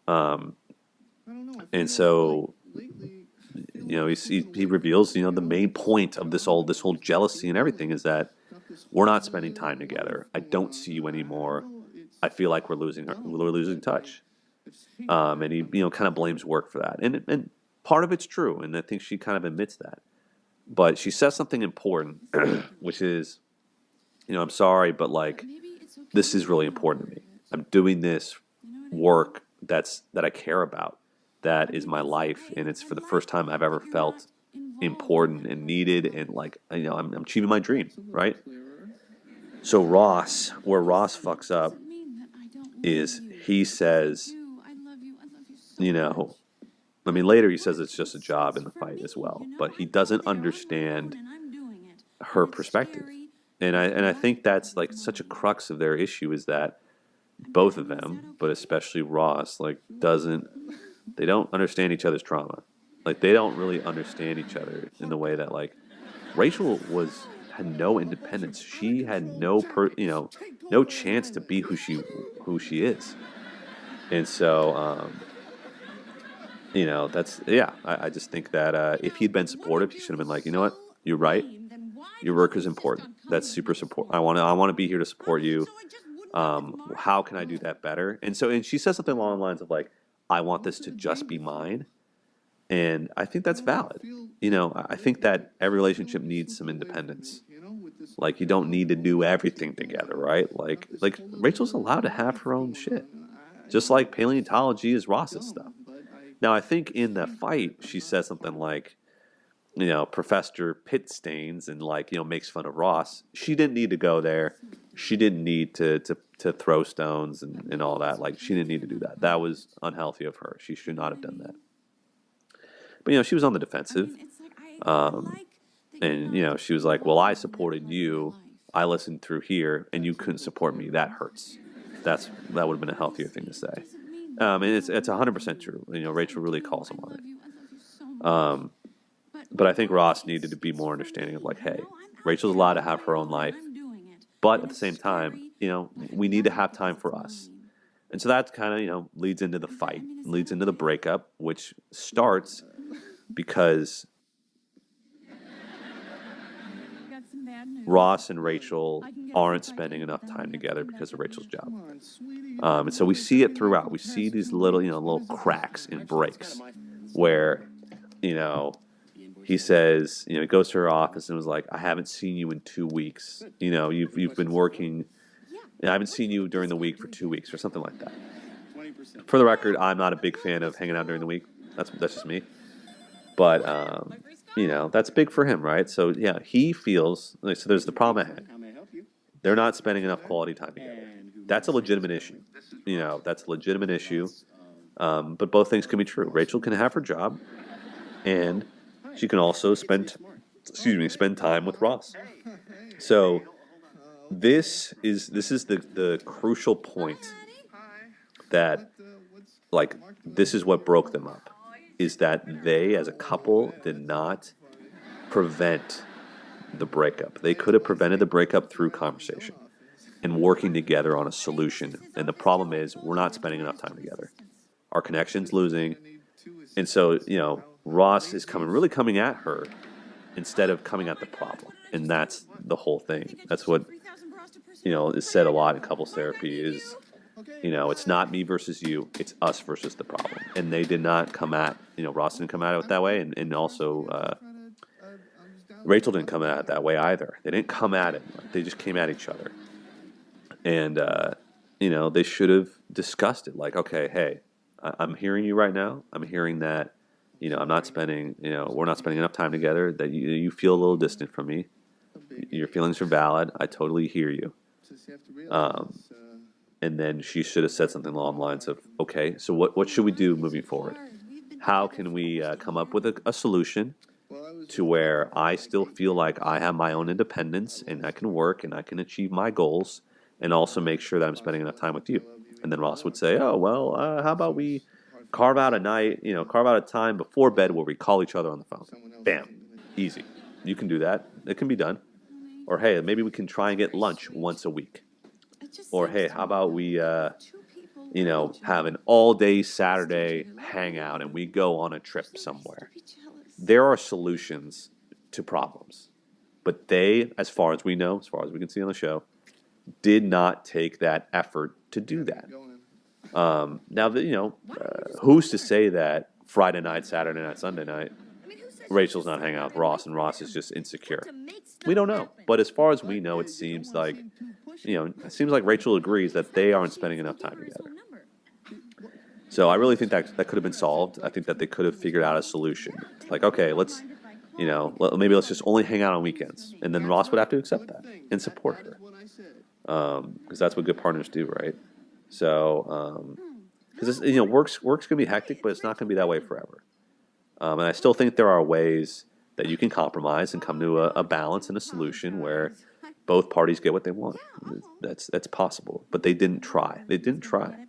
And so, you know, he reveals, you know, the main point of this whole jealousy and everything is that we're not spending time together. I don't see you anymore. I feel like we're losing touch. And he, you know, kind of blames work for that. And part of it's true, and I think she kind of admits that. But she says something important, which is, you know, I'm sorry, but like, this is really important to me. I'm doing this work that I care about. That is my life, and it's for the first time I've ever felt important and needed, and like, you know, I'm achieving my dream, right? So where Ross fucks up is he says, you know, I mean, later he says it's just a job in the fight as well, but he doesn't understand her perspective. And I think that's like such a crux of their issue is that both of them, but especially Ross, like they don't understand each other's trauma. Like they don't really understand each other in the way that like Rachel had no independence. She had no chance to be who she is. And so I just think that if he'd been supportive, he should have been like, you know what, you're right. Your work is important. That's super support. I want to be here to support you. How can I do that better? And she says something along the lines of like, I want this to just be mine. And I think that's valid. You know, I think that every relationship needs some independence. Like you don't need to do everything together, right? Like Rachel's allowed to have her own shit. Just like paleontology is Ross's stuff. Now I think in the fight she says something like, you know, Professor Pit stains and like, you know, makes fun of Ross. She didn't need to go there. She didn't need to throw stones and all that. Like she didn't need to do that. That was unhealthy of her. She should not have done that. But, you know, she was on the defensive. And, you know, she was like, well, I supported you. I listened through here and you couldn't support me. That hurts. That would have been a healthier thing to say. And it's 100% true. You know, Rachel really calls him on it. But I think Ross needed to be more understanding of like, hey, Rachel's allowed to have her own life. But at the same time, you know, we need to have time for us. And so that kind of, you know, leads into the fight, leads into the breakup, which starts because Ross and Rachel aren't spending enough time together because of Rachel's job. And so we see it throughout. We see these little cracks and breaks where, you know, he says, you know, he goes to her office and was like, I haven't seen you in 2 weeks. You know, you've been working. I haven't seen you during the week for 2 weeks or something like that. For the record, I'm not a big fan of hanging out during the week. That's just me. But, you know, that's big for him, right? So, yeah, he feels, like, so there's the problem at hand. They're not spending enough quality time together. That's a legitimate issue. You know, that's a legitimate issue. But both things can be true. Rachel can have her job, and she can also spend time with Ross. So this is the crucial point that, like, this is what broke them up, is that they as a couple did not prevent the breakup. They could have prevented the breakup through conversation and working together on a solution. And the problem is we're not spending enough time together. Our connection's losing. And so, you know, Ross is really coming at her instead of coming at the problem. And that's the whole thing. That's what, you know, is said a lot in couples therapy is, you know, it's not me versus you, it's us versus the problem. And they did not come at, you know, Ross didn't come at it that way, and also Rachel didn't come at it that way either. They didn't come at it. They just came at each other. And, you know, they should have discussed it. Like, okay, hey, I'm hearing you right now. I'm hearing that, you know, we're not spending enough time together, that you feel a little distant from me. Your feelings are valid. I totally hear you. And then she should have said something along the lines of, okay, so what should we do moving forward? How can we come up with a solution to where I still feel like I have my own independence and I can work and I can achieve my goals and also make sure that I'm spending enough time with you? And then Ross would say, oh, well, how about we carve out a time before bed where we call each other on the phone. Bam. Easy. You can do that. It can be done. Or, hey, maybe we can try and get lunch once a week. Or, hey, how about we, have an all-day Saturday hangout and we go on a trip somewhere. There are solutions to problems. But they, as far as we know, as far as we can see on the show, did not take that effort to do that. Now, who's to say that Friday night, Saturday night, Sunday night, Rachel's not hanging out with Ross and Ross is just insecure? We don't know. But as far as we know, it seems like Rachel agrees that they aren't spending enough time together. So I really think that could have been solved. I think that they could have figured out a solution. Like, okay, maybe let's just only hang out on weekends. And then Ross would have to accept that and support her. Because that's what good partners do, right? So, because work's gonna be hectic, but it's not gonna be that way forever. And I still think there are ways that you can compromise and come to a balance and a solution where both parties get what they want. That's possible, but they didn't try. They didn't try.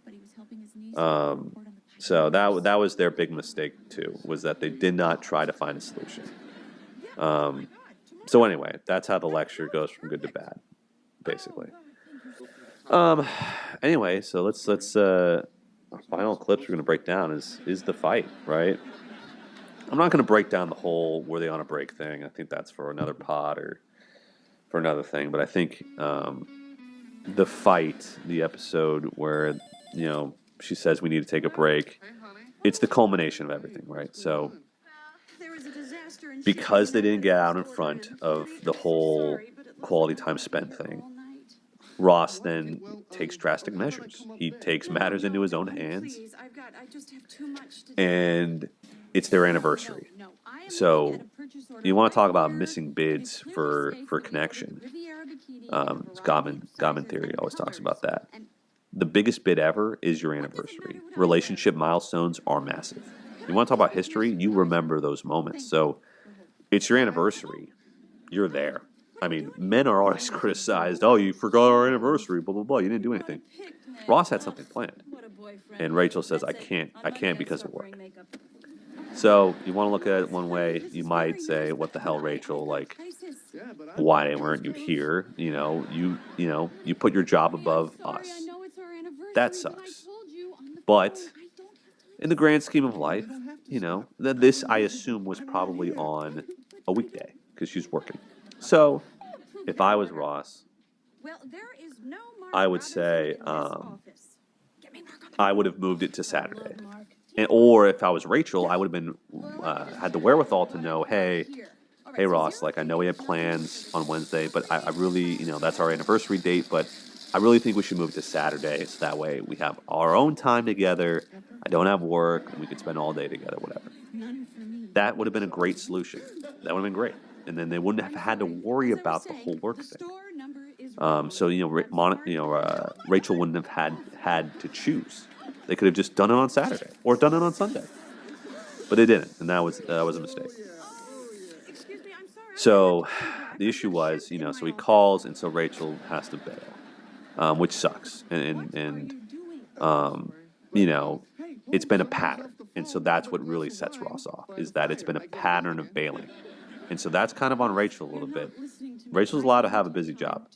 So that was their big mistake too, was that they did not try to find a solution. So anyway, that's how the lecture goes from good to bad, basically. Anyway, so let's our final clips we're going to break down is the fight, right? I'm not going to break down the whole were they on a break thing. I think that's for another pod or for another thing. But I think the fight, the episode where she says we need to take a break, it's the culmination of everything, right? So because they didn't get out in front of the whole quality time spent thing, Ross then takes drastic measures. He takes matters into his own hands, and it's their anniversary. So you want to talk about missing bids for connection. Gottman theory always talks about that. The biggest bid ever is your anniversary. Relationship milestones are massive. You want to talk about history? You remember those moments. So it's your anniversary. You're there. I mean, men are always criticized. Oh, you forgot our anniversary, blah, blah, blah. You didn't do anything. Ross had something planned. And Rachel says, I can't because of work. So you want to look at it one way. You might say, what the hell, Rachel? Like, why weren't you here? You put your job above us. That sucks. But in the grand scheme of life, this, I assume, was probably on a weekday because she's working. So if I was Ross, I would say I would have moved it to Saturday. Or if I was Rachel, I would have been had the wherewithal to know, hey Ross, like I know we had plans on Wednesday, but I really, that's our anniversary date, but I really think we should move to Saturday, so that way we have our own time together. I don't have work, and we could spend all day together, whatever. That would have been a great solution. That would have been great, and then they wouldn't have had to worry about the whole work thing. So Rachel wouldn't have had to choose. They could have just done it on Saturday or done it on Sunday, but they didn't, and that was a mistake. So the issue was, so he calls, and so Rachel has to bail, which sucks, and it's been a pattern, and so that's what really sets Ross off, is that it's been a pattern of bailing, and so that's kind of on Rachel a little bit. Rachel's allowed to have a busy job,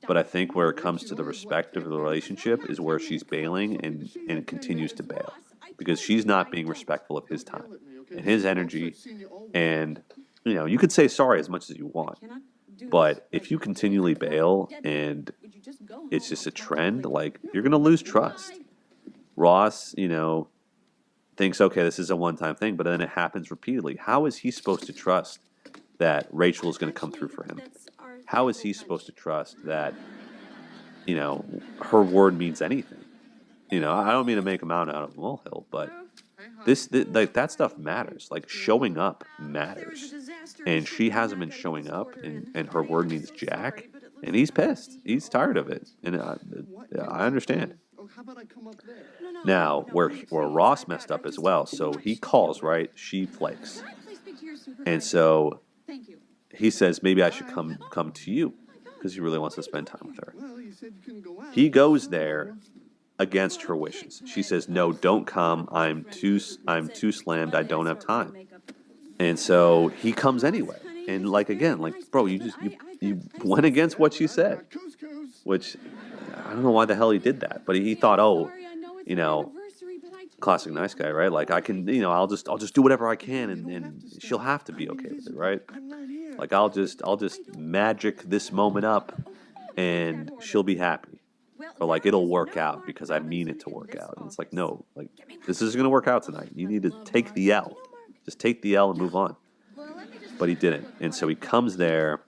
but I think where it comes to the respect of the relationship is where she's bailing and continues to bail, because she's not being respectful of his time and his energy, and you could say sorry as much as you want, but if you continually bail and it's just a trend, like, you're going to lose trust. Ross, thinks, okay, this is a one-time thing, but then it happens repeatedly. How is he supposed to trust that Rachel is going to come through for him? How is he supposed to trust that, her word means anything? I don't mean to make a mountain out of a molehill, but that stuff matters. Like, showing up matters. And she hasn't been showing up, and her word means jack, and he's pissed. He's tired of it. And I understand. Now, where Ross messed up as well, so he calls, right? She flakes. And so he says, maybe I should come to you, because he really wants to spend time with her. He goes there against her wishes. She says, no, don't come. I'm too slammed. I don't have time. And so he comes anyway. And bro, you went against what she said, which I don't know why the hell he did that, but he thought, classic nice guy, right? Like, I can, I'll just do whatever I can, and she'll have to be okay with it, right? Like, I'll just magic this moment up, and she'll be happy. Or like, it'll work out because I mean it to work out. And it's like, no, like, this isn't going to work out tonight. You need to take the L. Just take the L and move on. But he didn't. And so he comes there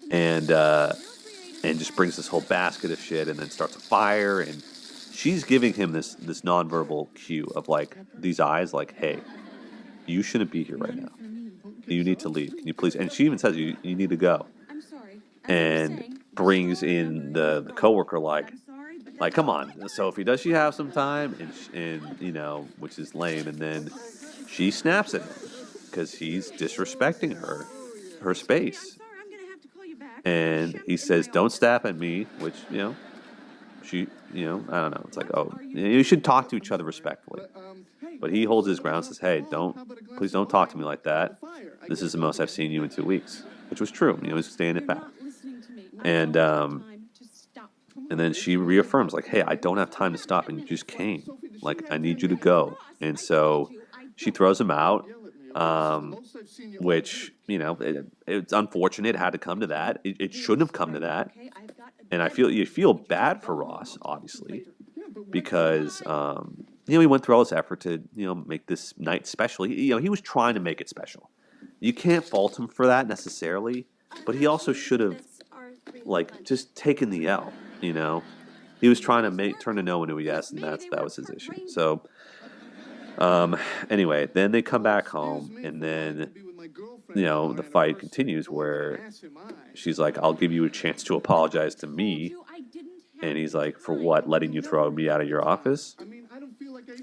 and just brings this whole basket of shit and then starts a fire. And she's giving him this nonverbal cue of, like, these eyes, like, hey, you shouldn't be here right now. You need to leave. Can you please? And she even says, you need to go. And brings in the coworker, like, Like, come on, Sophie, does she have some time? And you know, which is lame. And then she snaps at him because he's disrespecting her space. And he says, "Don't snap at me," which, you know, I don't know. It's like, oh, you should talk to each other respectfully. But he holds his ground, says, "Hey, please don't talk to me like that. This is the most I've seen you in 2 weeks," which was true. You know, he's staying in fact. And then she reaffirms, like, "Hey, I don't have time to stop, and you just came. Like, I need you to go." And so she throws him out, which, you know, it's unfortunate. It had to come to that. It shouldn't have come to that. And you feel bad for Ross, obviously, because you know, he went through all this effort to, you know, make this night special. He was trying to make it special. You can't fault him for that necessarily, but he also should have, like, just taken the L. You know, he was trying to turn a no into a yes, and that was his issue. So, anyway, then they come back home, and then, you know, the fight continues where she's like, "I'll give you a chance to apologize to me," and he's like, "For what? Letting you throw me out of your office?"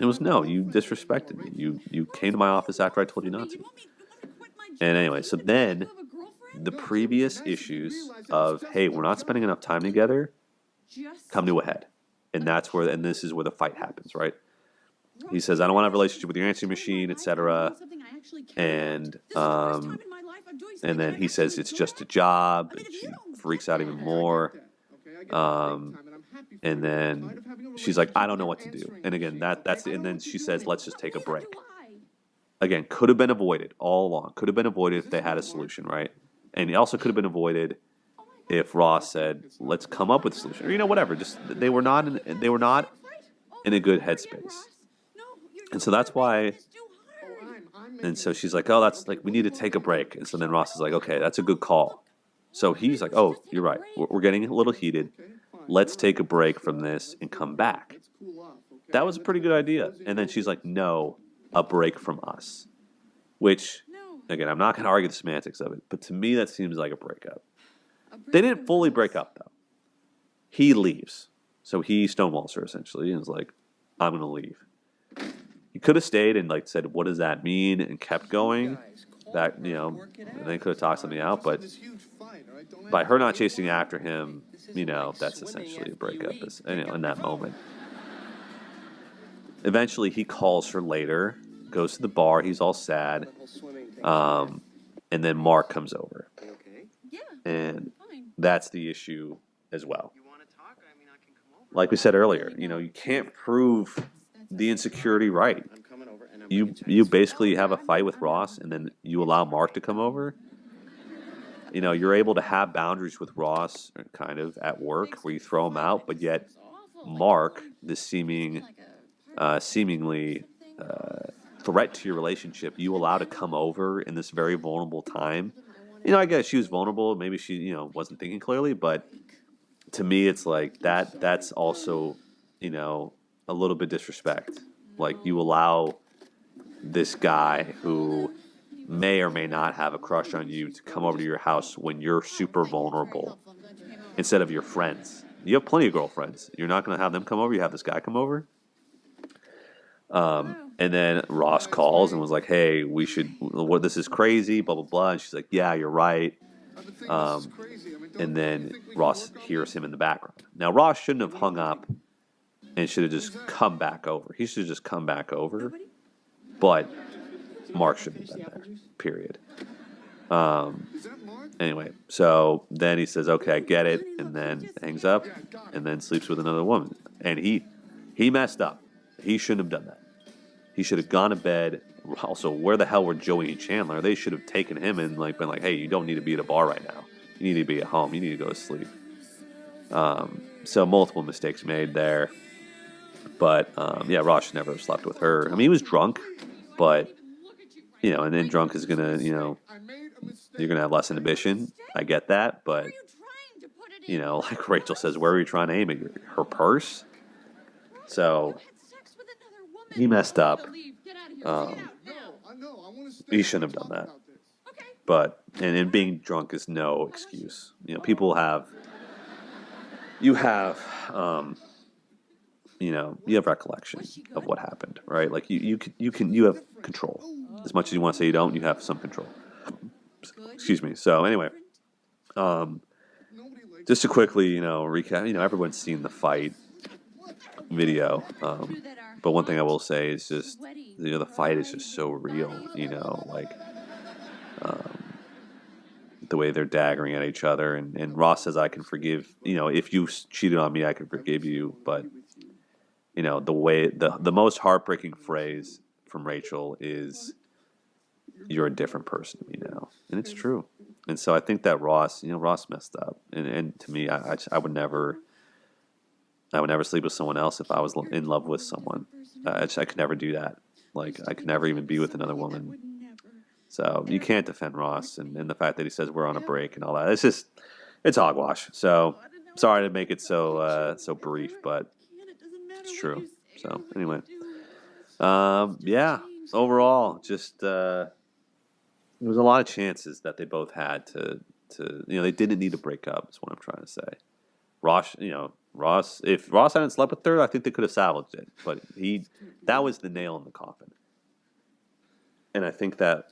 It was, "No, you disrespected me. You came to my office after I told you not to." And anyway, so then the previous issues of, "Hey, we're not spending enough time together," come to a head. And this is where the fight happens, right? He says, "I don't want to have a relationship with your answering machine, etc." And then he says it's just a job, and she freaks out even more. And then she's like, "I don't know what to do." And again, and then she says, "Let's just take a break." Again, could have been avoided all along. Could have been avoided if they had a solution, right? And it also could have been avoided if Ross said, "Let's come up with a solution," or, you know, whatever. Just they were not in a good headspace, and so that's why. And so she's like, "Oh, that's like, we need to take a break." And so then Ross is like, "Okay, that's a good call." So he's like, "Oh, you're right. We're getting a little heated. Let's take a break from this and come back." That was a pretty good idea. And then she's like, "No, a break from us," which, again, I'm not going to argue the semantics of it, but to me that seems like a breakup. They didn't fully break up, though. He leaves. So he stonewalls her, essentially, and is like, "I'm going to leave." He could have stayed and, like, said, "What does that mean?" and kept going. That, you know, and they could have talked something out. But by her not chasing after him, you know, that's essentially a breakup, you know, in that moment. Eventually, he calls her later, goes to the bar. He's all sad. And then Mark comes over. And that's the issue as well. Like we said earlier, you know, you can't prove the insecurity right. You basically have a fight with Ross, and then you allow Mark to come over. You know, you're able to have boundaries with Ross, kind of, at work, where you throw him out, but yet Mark, this seemingly threat to your relationship, you allow to come over in this very vulnerable time. You know, I guess she was vulnerable. Maybe she, you know, wasn't thinking clearly, but to me, it's like that's also, you know, a little bit disrespect. Like, you allow this guy who may or may not have a crush on you to come over to your house when you're super vulnerable instead of your friends. You have plenty of girlfriends. You're not going to have them come over. You have this guy come over. And then Ross calls and was like, "Hey, this is crazy, blah, blah, blah." And she's like, "Yeah, you're right." And then Ross hears him in the background. Now, Ross shouldn't have hung up and should have just come back over. He should have just come back over. But Mark shouldn't have been there, period. Anyway, so then he says, "Okay, I get it," and then hangs up and then sleeps with another woman. And he messed up. He shouldn't have done that. He should have gone to bed. Also, where the hell were Joey and Chandler? They should have taken him and, like, been like, "Hey, you don't need to be at a bar right now. You need to be at home. You need to go to sleep." So multiple mistakes made there. But, yeah, Ross should never have slept with her. I mean, he was drunk, but, you know, and then drunk is going to, you know, you're going to have less inhibition. I get that. But, you know, like Rachel says, where are you trying to aim at? Her purse? So he messed up. He shouldn't have done that. But, and being drunk is no excuse. You know, you have you have recollection of what happened, right? Like you have control. As much as you want to say you don't, you have some control. Excuse me. So anyway, just to quickly, recap. Everyone's seen the fight video, but one thing I will say is just, the fight is just so real. Like the way they're daggering at each other, and Ross says, "I can forgive. If you cheated on me, I can forgive you." But the way the most heartbreaking phrase from Rachel is, "You're a different person to me now," and it's true. And so I think that Ross messed up, and to me, I would never sleep with someone else if I was in love with someone. I could never do that. Like, I could never even be with another woman. So you can't defend Ross and the fact that he says we're on a break and all that. It's hogwash. So sorry to make it so brief, but it's true. So anyway, yeah. Overall, just there was a lot of chances that they both had to they didn't need to break up. Is what I'm trying to say. Ross, if Ross hadn't slept with her, I think they could have salvaged it. But that was the nail in the coffin. And I think that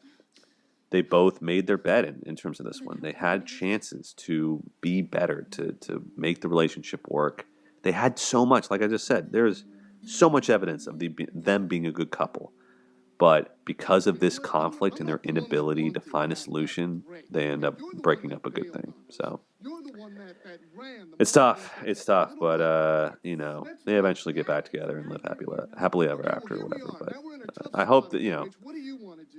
they both made their bed in terms of this one. They had chances to be better, to make the relationship work. They had so much, like I just said, there's so much evidence of them being a good couple. But because of this conflict and their inability to find a solution, they end up breaking up a good thing. So it's tough. It's tough. But, they eventually get back together and live happily ever after or whatever. But I hope that,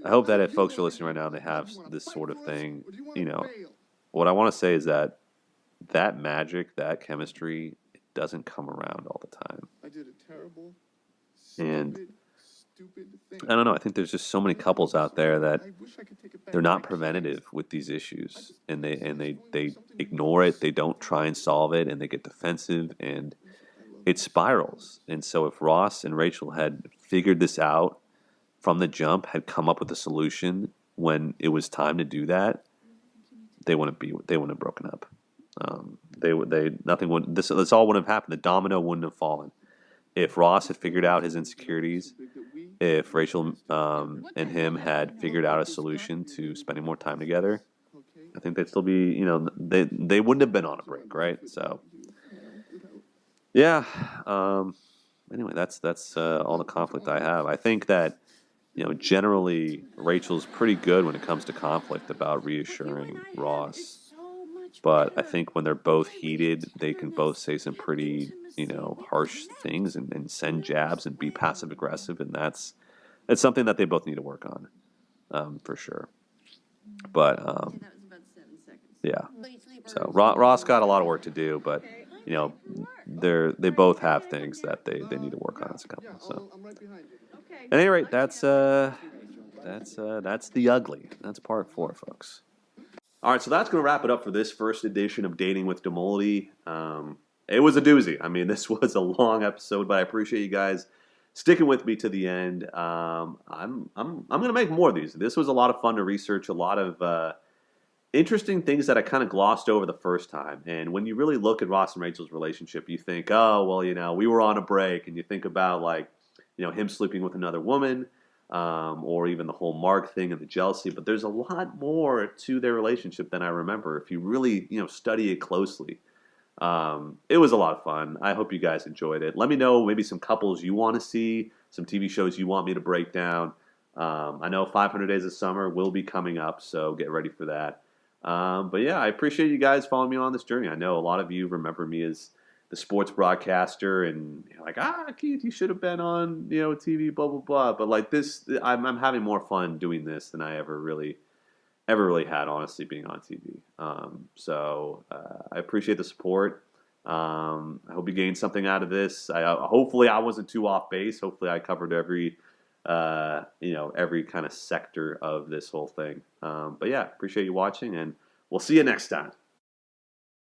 I hope that if folks are listening right now and they have this sort of thing, what I want to say is that magic, that chemistry, it doesn't come around all the time. I did a terrible, and stupid thing. I don't know. I think there's just so many couples out there that they're not preventative with these issues, and they ignore it. They don't try and solve it, and they get defensive, and it spirals. And so, if Ross and Rachel had figured this out from the jump, had come up with a solution when it was time to do that, they wouldn't have broken up. This all wouldn't have happened. The domino wouldn't have fallen. If Ross had figured out his insecurities, if Rachel and him had figured out a solution to spending more time together, I think they'd still be, they wouldn't have been on a break, right? So, yeah. Anyway, that's all the conflict I have. I think that, generally Rachel's pretty good when it comes to conflict about reassuring Ross. But I think when they're both heated, they can both say some pretty, harsh things and send jabs and be passive aggressive, and it's something that they both need to work on, for sure. But yeah, so Ross got a lot of work to do, but they both have things that they need to work on as a couple. So at any rate, that's the ugly. That's part 4, folks. All right, so that's going to wrap it up for this first edition of Dating with Demoldey. It was a doozy. I mean, this was a long episode, but I appreciate you guys sticking with me to the end. I'm going to make more of these. This was a lot of fun to research, a lot of interesting things that I kind of glossed over the first time. And when you really look at Ross and Rachel's relationship, you think, oh, well, we were on a break, and you think about him sleeping with another woman. Or even the whole Mark thing and the jealousy, but there's a lot more to their relationship than I remember if you really, study it closely. It was a lot of fun. I hope you guys enjoyed it. Let me know maybe some couples you want to see, some TV shows you want me to break down. I know 500 Days of Summer will be coming up, so get ready for that. But yeah, I appreciate you guys following me on this journey. I know a lot of you remember me as the sports broadcaster, and Keith, you should have been on, TV, blah blah blah. But this, I'm having more fun doing this than I ever really had, honestly, being on TV. So I appreciate the support. I hope you gained something out of this. Hopefully I wasn't too off base. Hopefully I covered every kind of sector of this whole thing. But yeah, appreciate you watching, and we'll see you next time.